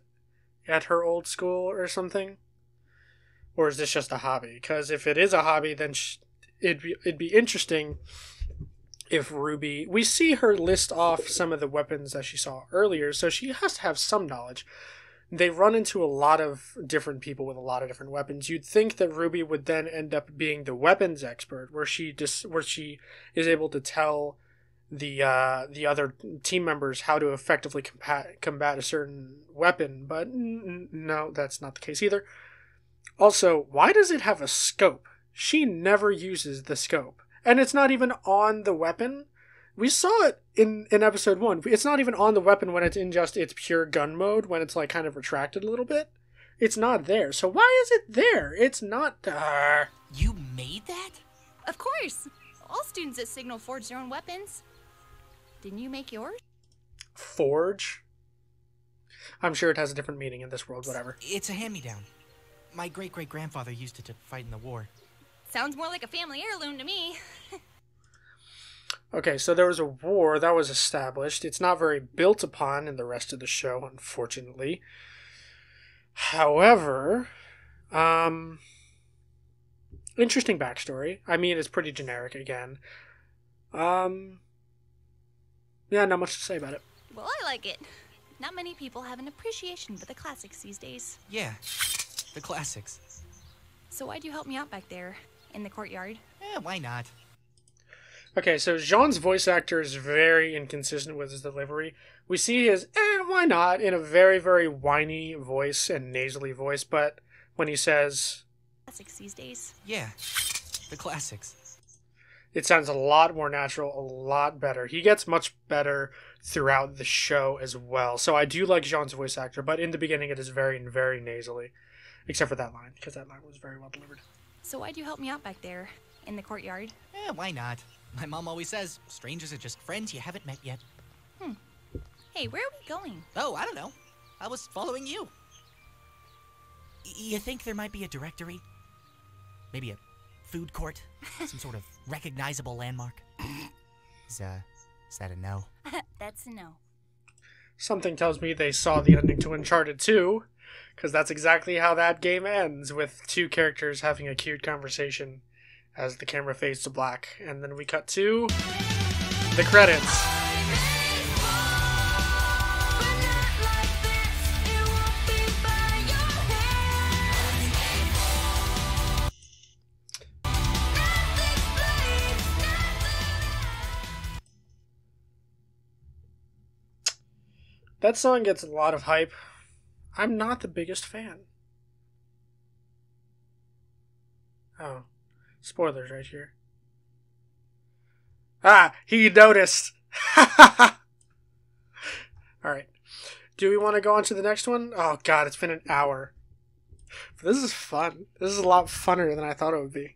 at her old school or something? Or is this just a hobby? Because if it is a hobby, then it'd be interesting if Ruby... We see her list off some of the weapons that she saw earlier, so she has to have some knowledge. They run into a lot of different people with a lot of different weapons. You'd think that Ruby would then end up being the weapons expert, where she is able to tell the other team members how to effectively combat a certain weapon, but no, that's not the case either. Also, why does it have a scope? She never uses the scope. And it's not even on the weapon. We saw it in episode 1. It's not even on the weapon when it's in just its pure gun mode, when it's like kind of retracted a little bit. It's not there. So why is it there? It's not... You made that? Of course. All students at Signal forge their own weapons. Didn't you make yours? Forge? I'm sure it has a different meaning in this world, whatever. It's a hand-me-down. My great-great-grandfather used it to fight in the war. Sounds more like a family heirloom to me. Okay, so there was a war that was established. It's not very built upon in the rest of the show, unfortunately. However, interesting backstory. I mean, it's pretty generic again. Yeah, not much to say about it. Well, I like it. Not many people have an appreciation for the classics these days. Yeah, the classics. So why'd you help me out back there, in the courtyard? Why not? Okay, so Jean's voice actor is very inconsistent with his delivery. We see his, why not, in a very, very whiny voice and nasally voice, but when he says... Classics these days. Yeah, the classics. It sounds a lot more natural, a lot better. He gets much better throughout the show as well. So I do like Jean's voice actor, but in the beginning it is very, very nasally. Except for that line, because that line was very well delivered. So why'd you help me out back there, in the courtyard? Why not? My mom always says, strangers are just friends you haven't met yet. Hey, where are we going? Oh, I don't know. I was following you. You think there might be a directory? Maybe a food court? Some sort of recognizable landmark? Is that a no? That's a no. Something tells me they saw the ending to Uncharted 2, because that's exactly how that game ends, with two characters having a cute conversation as the camera fades to black. And then we cut to the credits. That song gets a lot of hype. I'm not the biggest fan. Oh. Spoilers right here. Ah, he noticed. Alright. Do we want to go on to the next one? Oh god, it's been an hour. But this is fun. This is a lot funner than I thought it would be.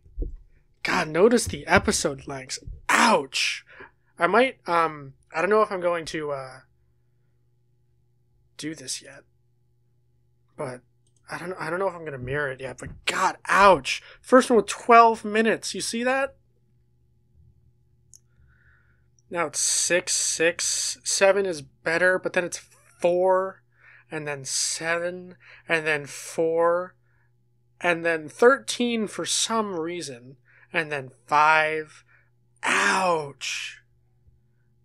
God, notice the episode lengths. Ouch! I might, I don't know if I'm going to, do this yet. But I don't know if I'm gonna mirror it yet, but god, ouch. First one with 12 minutes. You see that? Now it's 6, 6, 7 is better, but then it's 4, and then 7, and then 4, and then 13 for some reason, and then 5. Ouch.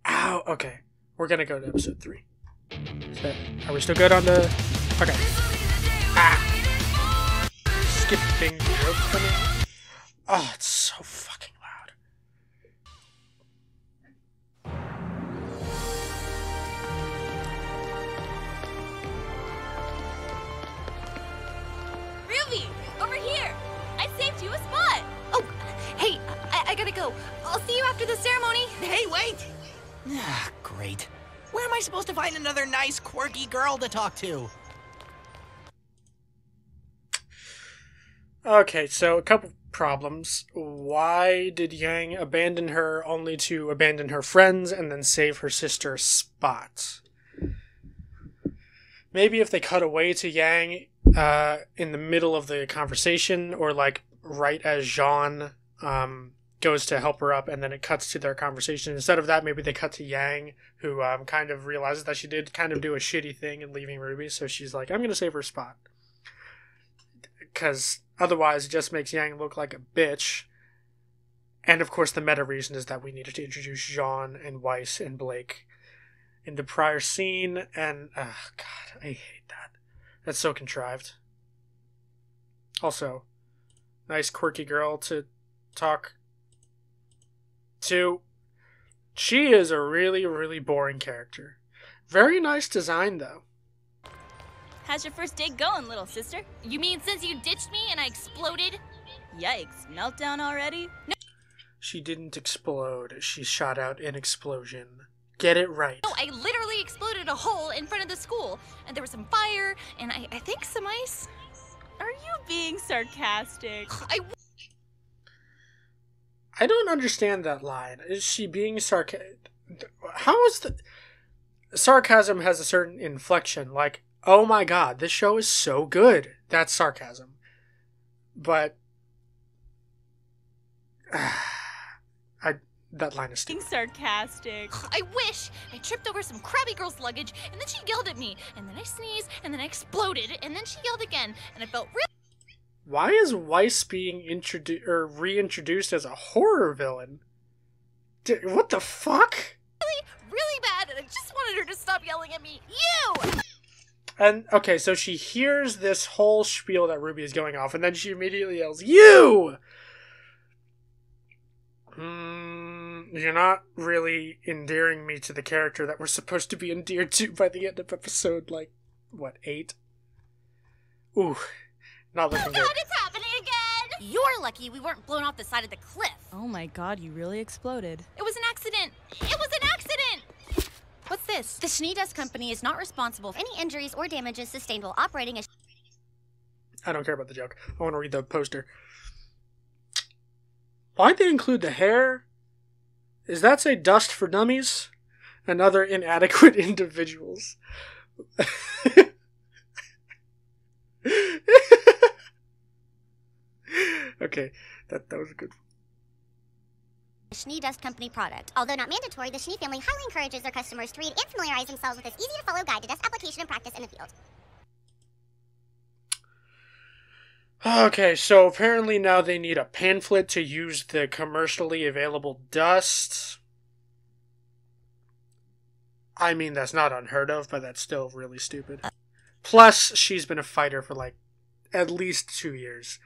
Ow. Okay, we're gonna go to episode 3. Are we still good on the... Okay. Ah! Skipping rope funny. Oh, it's so fucking loud. Ruby, over here! I saved you a spot! Oh, hey, I gotta go. I'll see you after the ceremony. Hey, wait! Ah, great. Where am I supposed to find another nice, quirky girl to talk to? Okay, so a couple problems. Why did Yang abandon her only to abandon her friends and then save her sister Spot? Maybe if they cut away to Yang in the middle of the conversation, or like right as Jean goes to help her up and then it cuts to their conversation. Instead of that, maybe they cut to Yang, who kind of realizes that she did kind of do a shitty thing in leaving Ruby, so she's like, I'm going to save her Spot. Because otherwise it just makes Yang look like a bitch. And of course the meta reason is that we needed to introduce Jean and Weiss and Blake in the prior scene, and oh god, I hate that. That's so contrived. Also, nice quirky girl to talk to. She is a really, really boring character. Very nice design though. How's your first day going, little sister? You mean since you ditched me and I exploded? Yikes, meltdown already? No, She didn't explode. She shot out an explosion. Get it right. no, I literally exploded a hole in front of the school. And there was some fire, and I think some ice. Are you being sarcastic? I don't understand that line. Is she being sarcastic? How is the... Sarcasm has a certain inflection. Like, oh my god, this show is so good. That's sarcasm. But that line is stupid. Sarcastic. I wish! I tripped over some crabby girl's luggage, and then she yelled at me, and then I sneezed, and then I exploded, and then she yelled again, and I felt real. Why is Weiss being reintroduced as a horror villain? What the fuck? Really bad, and I just wanted her to stop yelling at me. You! And, okay, so she hears this whole spiel that Ruby is going off, and then she immediately yells, you! You're not really endearing me to the character that we're supposed to be endeared to by the end of episode, 8? Ooh, not looking good. Oh god, it's happening again! You're lucky we weren't blown off the side of the cliff. Oh my god, you really exploded. It was an accident! It was an accident! What's this? The Schnee Dust Company is not responsible for any injuries or damages sustained while operating a... I don't care about the joke. I want to read the poster. Why'd they include the hair? Does that say dust for dummies? And other inadequate individuals. Okay, that was good. Schnee Dust Company product. Although not mandatory, the Schnee family highly encourages their customers to read and familiarize themselves with this easy-to-follow guide to dust application and practice in the field. Okay, so apparently now they need a pamphlet to use the commercially available dust. I mean, that's not unheard of, but that's still really stupid. Plus, she's been a fighter for, at least 2 years.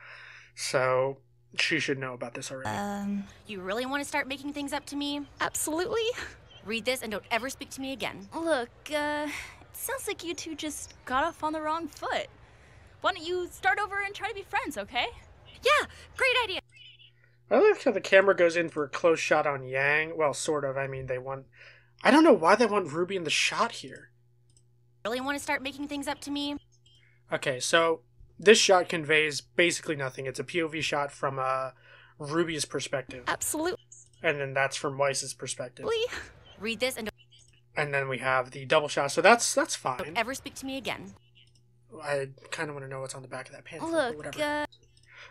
So, she should know about this already. You really want to start making things up to me? Absolutely. Read this and don't ever speak to me again. Look, it sounds like you two just got off on the wrong foot. Why don't you start over and try to be friends, okay? Yeah, great idea. I like how the camera goes in for a close shot on Yang. Well, sort of. I mean, I don't know why they want Ruby in the shot here. Really want to start making things up to me? Okay, so this shot conveys basically nothing. It's a POV shot from Ruby's perspective. Absolutely. And then that's from Weiss's perspective. Read this and then we have the double shot, so that's fine. don't ever speak to me again. I kind of want to know what's on the back of that pamphlet. Look, whatever.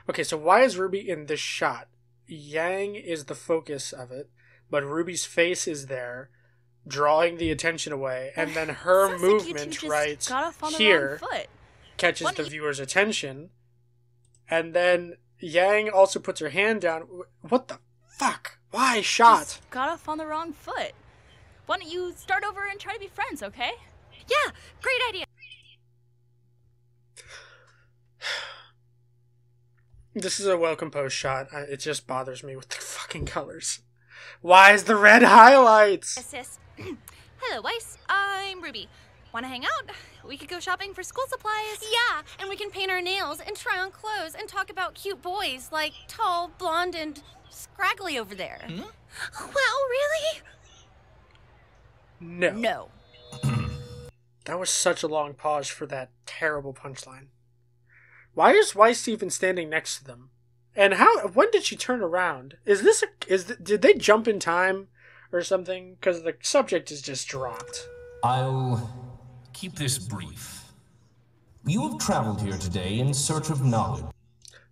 Okay, so why is Ruby in this shot? Yang is the focus of it, but Ruby's face is there, drawing the attention away, and then her movement right here catches the viewer's attention, and then Yang also puts her hand down. What the fuck? Why shot? Just got off on the wrong foot. Why don't you start over and try to be friends, okay? Yeah, great idea. This is a well-composed shot. It just bothers me with the fucking colors. Why is the red highlights? Sis. Hello, Weiss. I'm Ruby. Want to hang out? We could go shopping for school supplies. Yeah, and we can paint our nails and try on clothes and talk about cute boys like tall, blonde, and scraggly over there. Well, really? No. No. That was such a long pause for that terrible punchline. Why is Weiss even standing next to them? And when did she turn around? Did they jump in time or something? Because the subject is just dropped. I'll keep this brief. You have traveled here today in search of knowledge.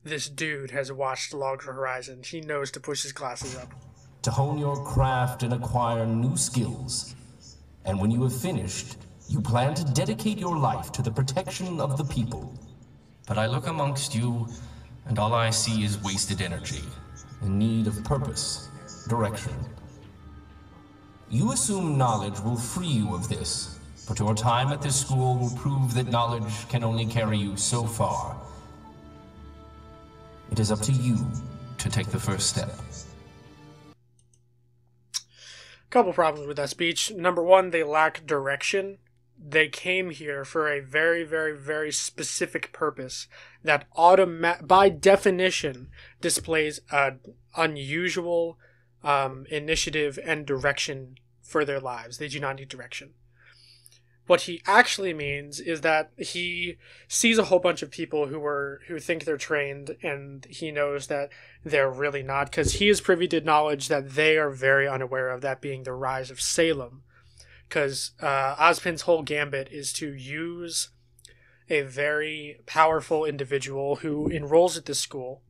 This dude has watched Log Horizon. He knows to push his glasses up. To hone your craft and acquire new skills. And when you have finished, you plan to dedicate your life to the protection of the people. But I look amongst you, and all I see is wasted energy, in need of purpose, direction. You assume knowledge will free you of this, but your time at this school will prove that knowledge can only carry you so far. It is up to you to take the first step. Couple problems with that speech. Number one, they lack direction. They came here for a very, very, very specific purpose that by definition displays an unusual initiative and direction for their lives. They do not need direction. What he actually means is that he sees a whole bunch of people who think they're trained, and he knows that they're really not, because he is privy to knowledge that they are very unaware of, that being the rise of Salem. Because Ozpin's whole gambit is to use a very powerful individual who enrolls at this school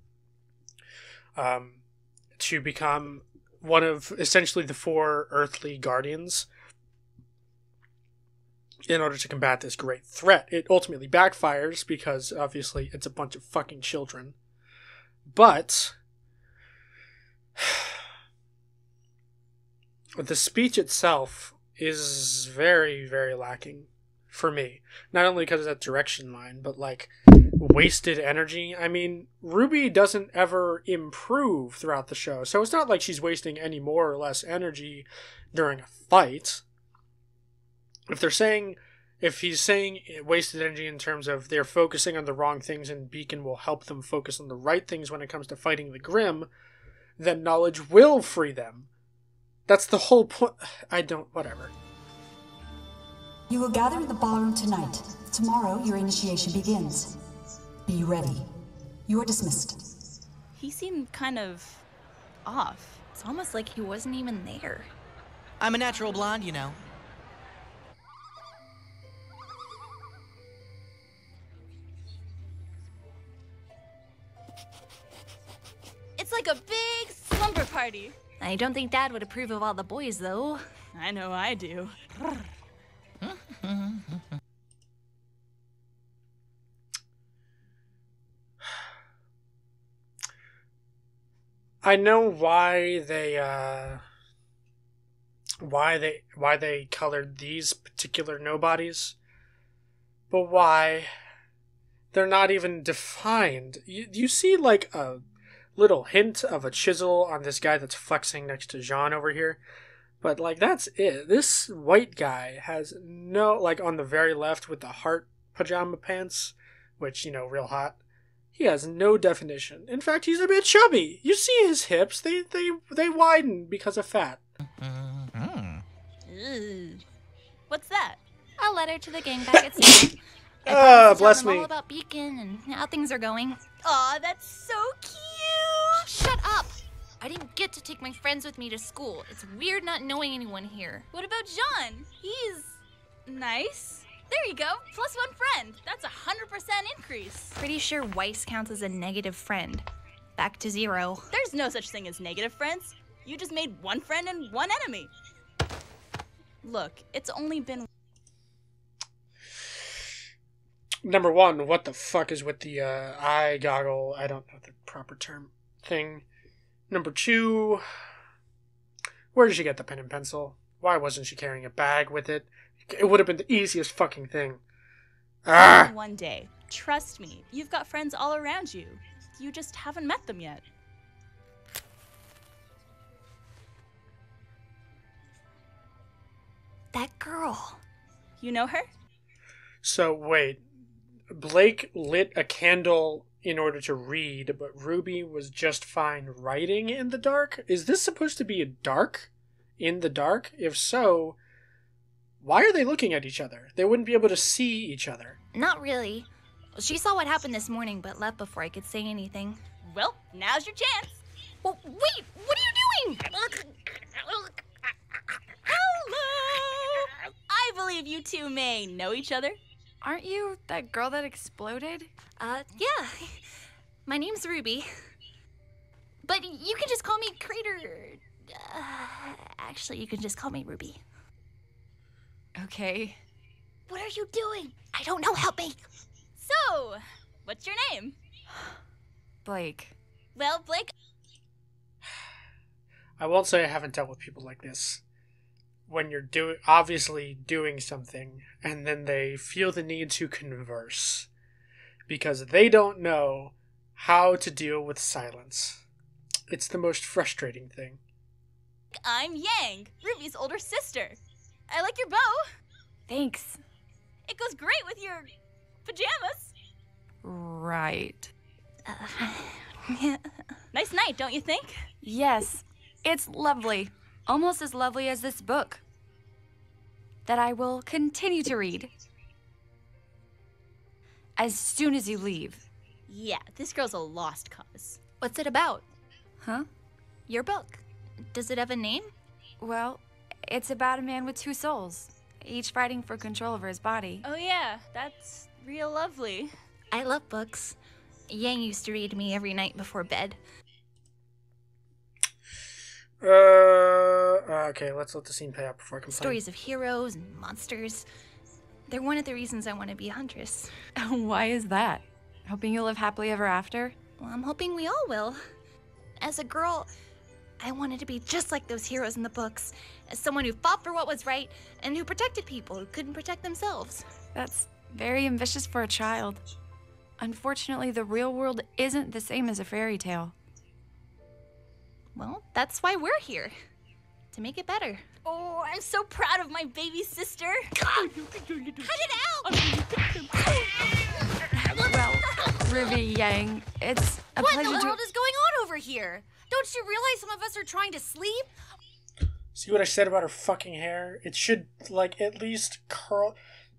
to become one of essentially the 4 earthly guardians in order to combat this great threat. It ultimately backfires because obviously it's a bunch of fucking children. But the speech itself is very, very lacking for me. Not only because of that direction line, but like wasted energy. I mean, RWBY doesn't ever improve throughout the show, so it's not like she's wasting any more or less energy during a fight. If he's saying wasted energy in terms of they're focusing on the wrong things and Beacon will help them focus on the right things when it comes to fighting the Grimm, then knowledge will free them. That's the whole point. Whatever. You will gather in the ballroom tonight. Tomorrow, your initiation begins. Be ready. You are dismissed. He seemed kind of off. It's almost like he wasn't even there. I'm a natural blonde, you know. It's like a big slumber party. I don't think Dad would approve of all the boys, though. I know I do. I know why they colored these particular nobodies, but why? They're not even defined. You see like a little hint of a chisel on this guy that's flexing next to Jean over here, but like that's it. This white guy has no, like on the very left with the heart pajama pants, which, you know, real hot. He has no definition. In fact, he's a bit chubby. You see his hips, they widen because of fat. What's that? A letter to the gang back at school. Bless tell them me. all about Beacon and how things are going. Aw, that's so cute! Shut up! I didn't get to take my friends with me to school. It's weird not knowing anyone here. What about John? He's nice. There you go, +1 friend. That's 100% increase. Pretty sure Weiss counts as a negative friend. Back to 0. There's no such thing as negative friends. You just made 1 friend and 1 enemy. Look, it's only been... Number 1, what the fuck is with the eye goggle? I don't know the proper term thing. Number 2, where did she get the pen and pencil? Why wasn't she carrying a bag with it? It would have been the easiest fucking thing. One day. Trust me, you've got friends all around you. You just haven't met them yet. That girl. You know her? So, wait. Blake lit a candle in order to read, but RWBY was just fine writing in the dark? Is this supposed to be a dark? In the dark? If so, why are they looking at each other? They wouldn't be able to see each other. Not really. She saw what happened this morning, but left before I could say anything. Well, now's your chance. Well, wait! What are you doing? Hello! I believe you two may know each other. Aren't you that girl that exploded? Yeah. My name's RWBY. But you can just call me Crater. Actually, you can just call me RWBY. Okay. What are you doing? I don't know. Help me. So, what's your name? Blake. Well, Blake... I won't say I haven't dealt with people like this. When you're obviously doing something, and then they feel the need to converse. Because they don't know how to deal with silence. It's the most frustrating thing. I'm Yang, Ruby's older sister. I like your bow. Thanks. It goes great with your pajamas. Right. Nice night, don't you think? Yes, it's lovely. Almost as lovely as this book that I will continue to read as soon as you leave. Yeah, this girl's a lost cause. What's it about? Huh? Your book. Does it have a name? Well, it's about a man with 2 souls, each fighting for control over his body. Oh yeah, that's real lovely. I love books. Yang used to read me every night before bed. Okay, let's let the scene play out before I complain. Stories of heroes and monsters. They're one of the reasons I want to be a huntress. Why is that? Hoping you'll live happily ever after? Well, I'm hoping we all will. As a girl, I wanted to be just like those heroes in the books. As someone who fought for what was right and who protected people who couldn't protect themselves. That's very ambitious for a child. Unfortunately, the real world isn't the same as a fairy tale. Well, that's why we're here. To make it better. Oh, I'm so proud of my baby sister. Cut it out! Well, RWBY, Yang, it's a What in pleasure the world is going on over here? Don't you realize some of us are trying to sleep? See what I said about her fucking hair? It should, like, at least curl...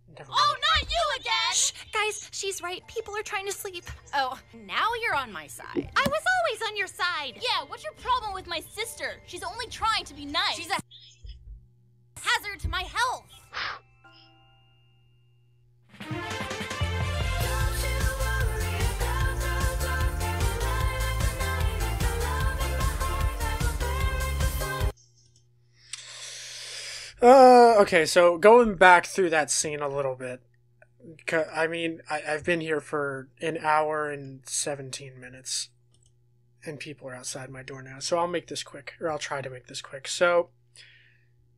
Never mind. Oh, not you again! Shh, guys, she's right. People are trying to sleep. Oh, now you're on my side. I was always on your side. Yeah, what's your problem with my sister? She's only trying to be nice. She's a hazard to my health. Okay, so going back through that scene a little bit. I mean, I've been here for an hour and 17 minutes. And people are outside my door now. So I'll make this quick. Or I'll try to make this quick. So,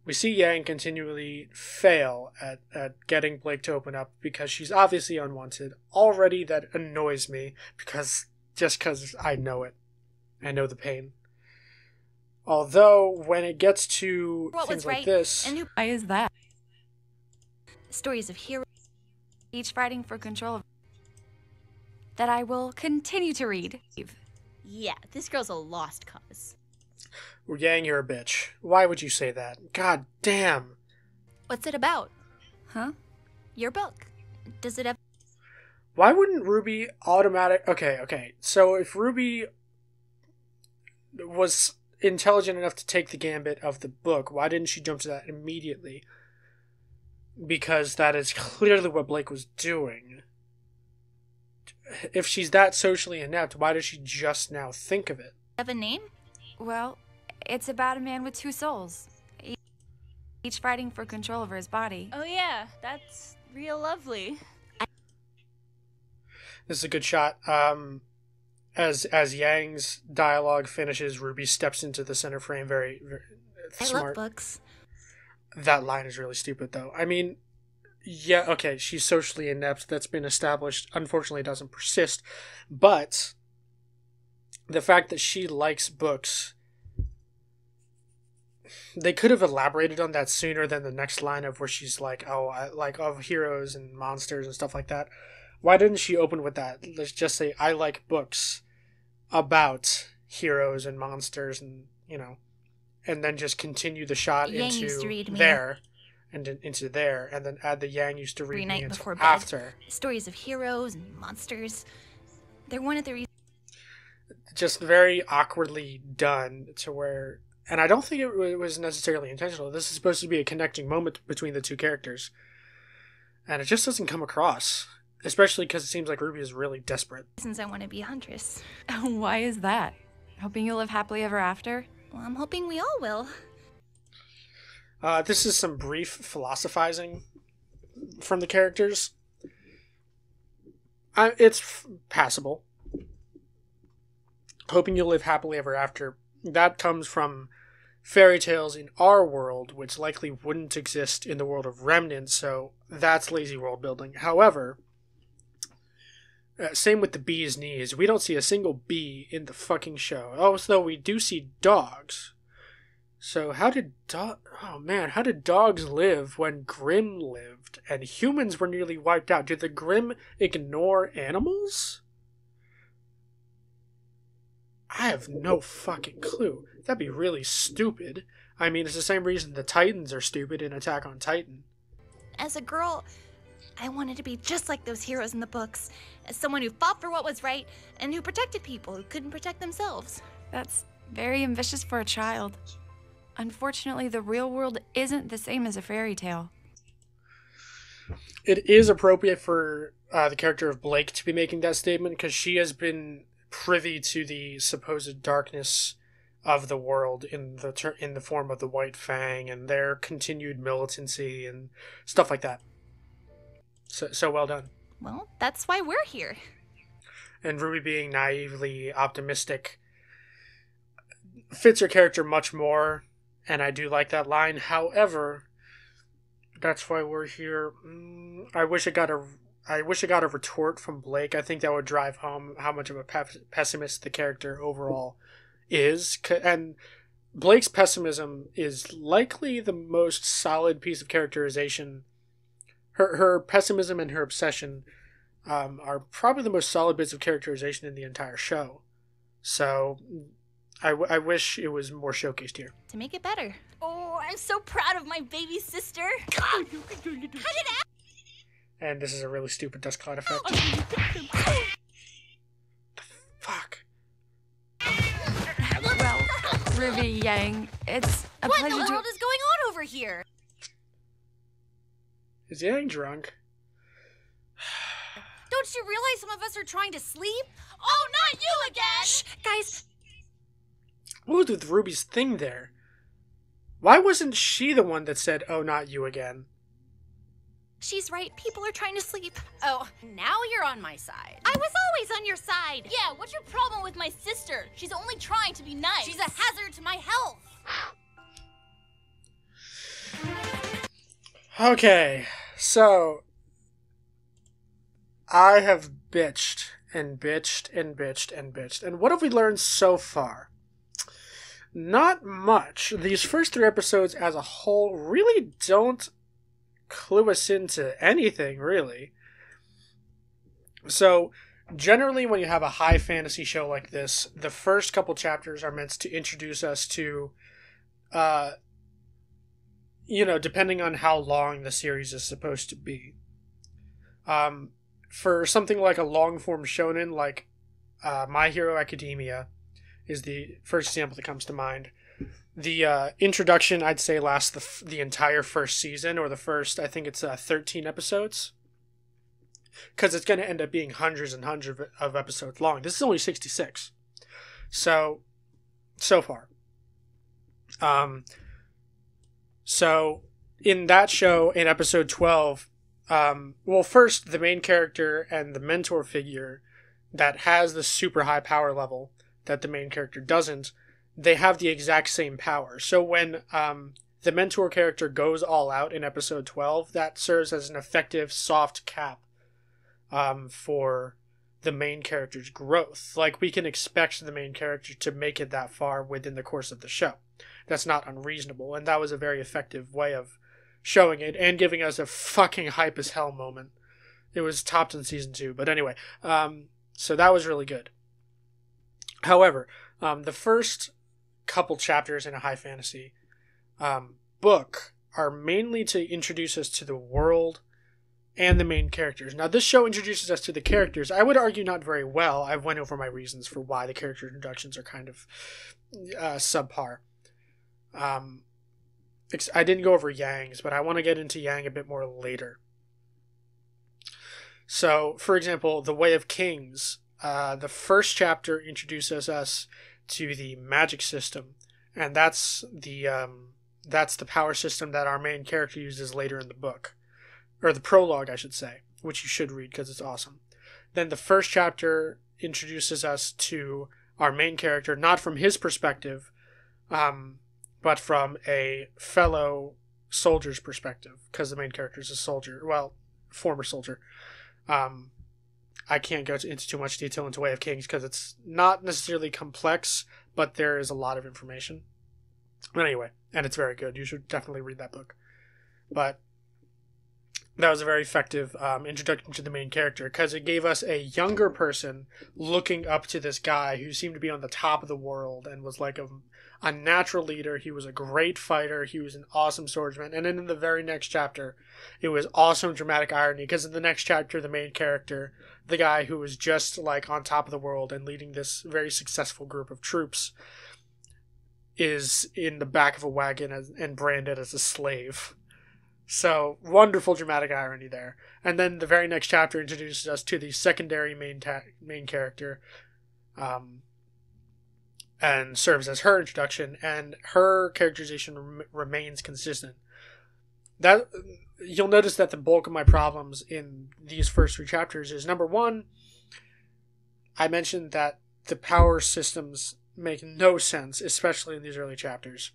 we see Yang continually fail at getting Blake to open up because she's obviously unwanted. Already that annoys me because I know it. I know the pain. Although, when it gets to things like this... And why is that? Stories of heroes. Each fighting for control of... That I will continue to read. Yeah, this girl's a lost cause. Yang, you're a bitch. Why would you say that? God damn. What's it about? Huh? Your book. Does it have... Why wouldn't RWBY automatic... Okay. So if RWBY was intelligent enough to take the gambit of the book, why didn't she jump to that immediately? Because that is clearly what Blake was doing. If she's that socially inept, why does she just now think of it? Have a name? Well, it's about a man with two souls. Each fighting for control over his body. Oh yeah, that's real lovely. This is a good shot. As Yang's dialogue finishes, RWBY steps into the center frame very, very smart. I love books. That line is really stupid, though. I mean, yeah, okay, she's socially inept. That's been established. Unfortunately, it doesn't persist. But the fact that she likes books, they could have elaborated on that sooner than the next line of where she's like, oh, I like of heroes and monsters and stuff like that. Why didn't she open with that? Let's just say, I like books about heroes and monsters and, and then just continue the shot Yang into there and into there, and then add the Yang used to read me into after. Stories of heroes and monsters. They're one of the reasons. Just very awkwardly done to where, and I don't think it was necessarily intentional. This is supposed to be a connecting moment between the two characters, and it just doesn't come across. Especially because it seems like RWBY is really desperate. Since I want to be a huntress. Why is that? Hoping you'll live happily ever after? Well, I'm hoping we all will. This is some brief philosophizing from the characters. It's passable. Hoping you'll live happily ever after. That comes from fairy tales in our world, which likely wouldn't exist in the world of Remnant, so that's lazy world building. However... same with the bee's knees. We don't see a single bee in the fucking show. Although we do see dogs. So how did dogs live when Grimm lived and humans were nearly wiped out? Did the Grimm ignore animals? I have no fucking clue. That'd be really stupid. I mean, it's the same reason the Titans are stupid in Attack on Titan. As a girl, I wanted to be just like those heroes in the books, as someone who fought for what was right and who protected people who couldn't protect themselves. That's very ambitious for a child. Unfortunately, the real world isn't the same as a fairy tale. it is appropriate for the character of Blake to be making that statement because she has been privy to the supposed darkness of the world in the form of the White Fang and their continued militancy and stuff like that. So well done. Well, that's why we're here. And RWBY being naively optimistic fits her character much more, and I do like that line. However, that's why we're here. I wish it got a retort from Blake. I think that would drive home how much of a pessimist the character overall is. And Blake's pessimism is likely the most solid piece of characterization. Her pessimism and her obsession are probably the most solid bits of characterization in the entire show. So I wish it was more showcased here. To make it better. Oh, I'm so proud of my baby sister. How did And this is a really stupid dust cloud effect. Fuck. Well, RWBY, Yang, it's a What in pleasure the to... world is going on over here? Is Yang drunk? Don't you realize some of us are trying to sleep? Oh, not you again! Shh, guys. What was with Ruby's thing there? Why wasn't she the one that said, "Oh, not you again"? She's right. People are trying to sleep. Oh, now you're on my side. I was always on your side. Yeah, what's your problem with my sister? She's only trying to be nice. She's a hazard to my health. Okay, so I have bitched and bitched and bitched and bitched. And what have we learned so far? Not much. These first 3 episodes as a whole really don't clue us into anything, really. So, generally when you have a high fantasy show like this, the first couple chapters are meant to introduce us to, depending on how long the series is supposed to be. For something like a long-form shonen, like My Hero Academia is the first example that comes to mind. The introduction, I'd say, lasts the entire first season, or the first, I think it's 13 episodes. Because it's going to end up being hundreds and hundreds of episodes long. This is only 66. So far. So, in that show, in episode 12, first, the main character and the mentor figure that has the super high power level that the main character doesn't, they have the exact same power. So when the mentor character goes all out in episode 12, that serves as an effective soft cap for the main character's growth. Like, we can expect the main character to make it that far within the course of the show. That's not unreasonable, and that was a very effective way of showing it and giving us a fucking hype as hell moment. It was topped in season 2, but anyway, so that was really good. However, the first couple chapters in a high fantasy book are mainly to introduce us to the world and the main characters. Now, this show introduces us to the characters. I would argue not very well. I went over my reasons for why the character introductions are kind of subpar. I didn't go over Yang's, but I want to get into Yang a bit more later. So, for example, The Way of Kings. The first chapter introduces us to the magic system, and that's the power system that our main character uses later in the book, or the prologue, I should say, which you should read because it's awesome. Then the first chapter introduces us to our main character, not from his perspective, but from a fellow soldier's perspective, because the main character is a soldier, well, former soldier. I can't go into too much detail into Way of Kings because it's not necessarily complex, but there is a lot of information. But anyway, and it's very good. You should definitely read that book. But that was a very effective introduction to the main character because it gave us a younger person looking up to this guy who seemed to be on the top of the world and was like a natural leader. He was a great fighter. He was an awesome swordsman. And then in the very next chapter, it was awesome dramatic irony because in the next chapter, the main character, the guy who was just like on top of the world and leading this very successful group of troops, is in the back of a wagon and branded as a slave. So, wonderful dramatic irony there. And then the very next chapter introduces us to the secondary main character, and serves as her introduction, and her characterization remains consistent. That you'll notice that the bulk of my problems in these first 3 chapters is, number one, I mentioned that the power systems make no sense, especially in these early chapters.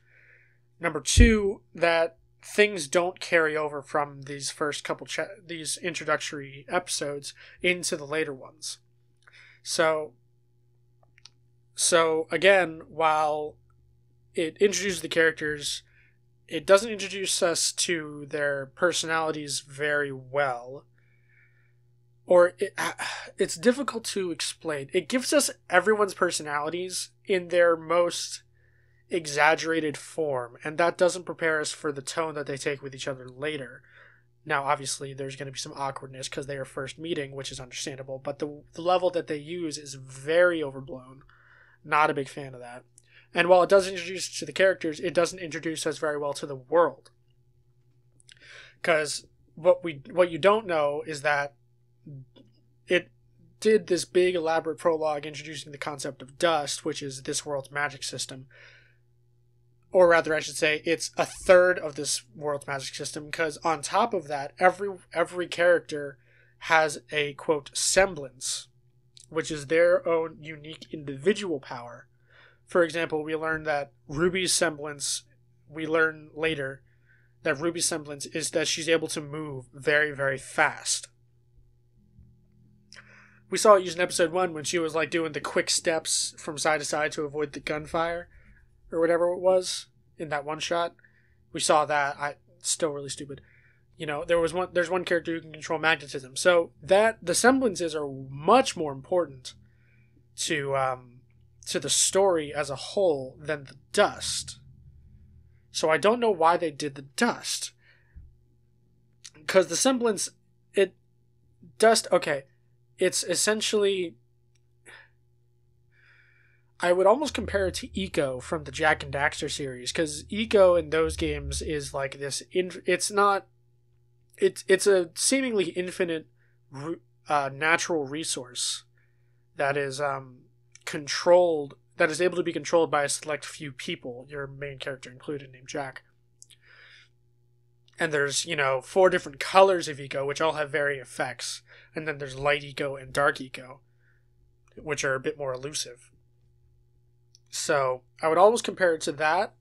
Number 2, that things don't carry over from these first couple these introductory episodes into the later ones. So again, while it introduces the characters, it doesn't introduce us to their personalities very well. Or it's difficult to explain. It gives us everyone's personalities in their most exaggerated form, and that doesn't prepare us for the tone that they take with each other later. Now, obviously, there's going to be some awkwardness because they are first meeting, which is understandable, but the level that they use is very overblown. Not a big fan of that. And while it does introduce us to the characters, it doesn't introduce us very well to the world. Because what you don't know is that it did this big elaborate prologue introducing the concept of dust, which is this world's magic system. Or rather, I should say, it's a third of this world's magic system, because on top of that, every character has a, quote, semblance, which is their own unique individual power. For example, we learn that Ruby's semblance, we learn later that Ruby's semblance is that she's able to move very, very fast. We saw it used in episode 1 when she was like doing the quick steps from side to side to avoid the gunfire, or whatever it was, in that one shot. We saw that. It's still really stupid. You know, there's one character who can control magnetism. So that the semblances are much more important to the story as a whole than the dust. So I don't know why they did the dust. Because the semblance, okay, it's essentially, I would almost compare it to Eco from the Jak and Daxter series, because Eco in those games is like this, it's a seemingly infinite natural resource that is controlled, that is able to be controlled by a select few people, your main character included, named Jak. And there's, 4 different colors of Eco, which all have varying effects. And then there's light Eco and dark Eco, which are a bit more elusive. So I would always compare it to that,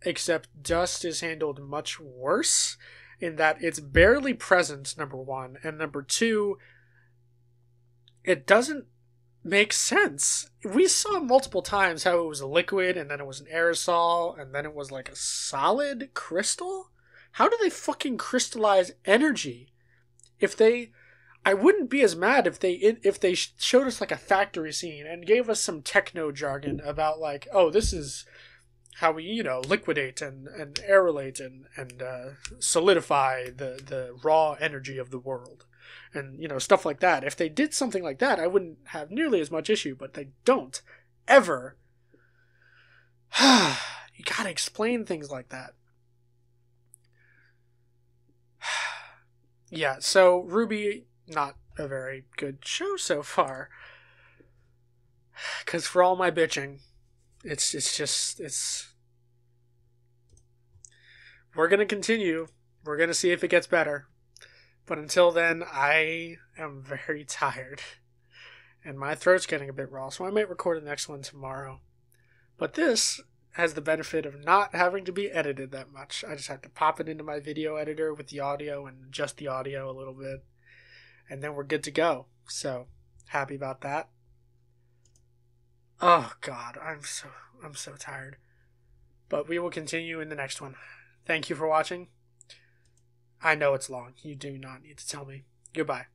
except dust is handled much worse in that it's barely present, number 1, and number 2, it doesn't make sense. We saw multiple times how it was a liquid, and then it was an aerosol, and then it was like a solid crystal. How do they fucking crystallize energy? I wouldn't be as mad if they showed us like a factory scene and gave us some techno jargon about like, oh, this is how we, liquidate and aerolate and solidify the raw energy of the world. And, stuff like that. If they did something like that, I wouldn't have nearly as much issue, but they don't. Ever. You gotta explain things like that. Yeah, so RWBY, not a very good show so far. Because for all my bitching, we're going to continue. We're going to see if it gets better. But until then, I am very tired. And my throat's getting a bit raw, so I might record the next one tomorrow. But this has the benefit of not having to be edited that much. I just have to pop it into my video editor with the audio and adjust the audio a little bit. And then we're good to go. So, happy about that. Oh God, I'm so tired. But we will continue in the next one. Thank you for watching. I know it's long. You do not need to tell me. Goodbye.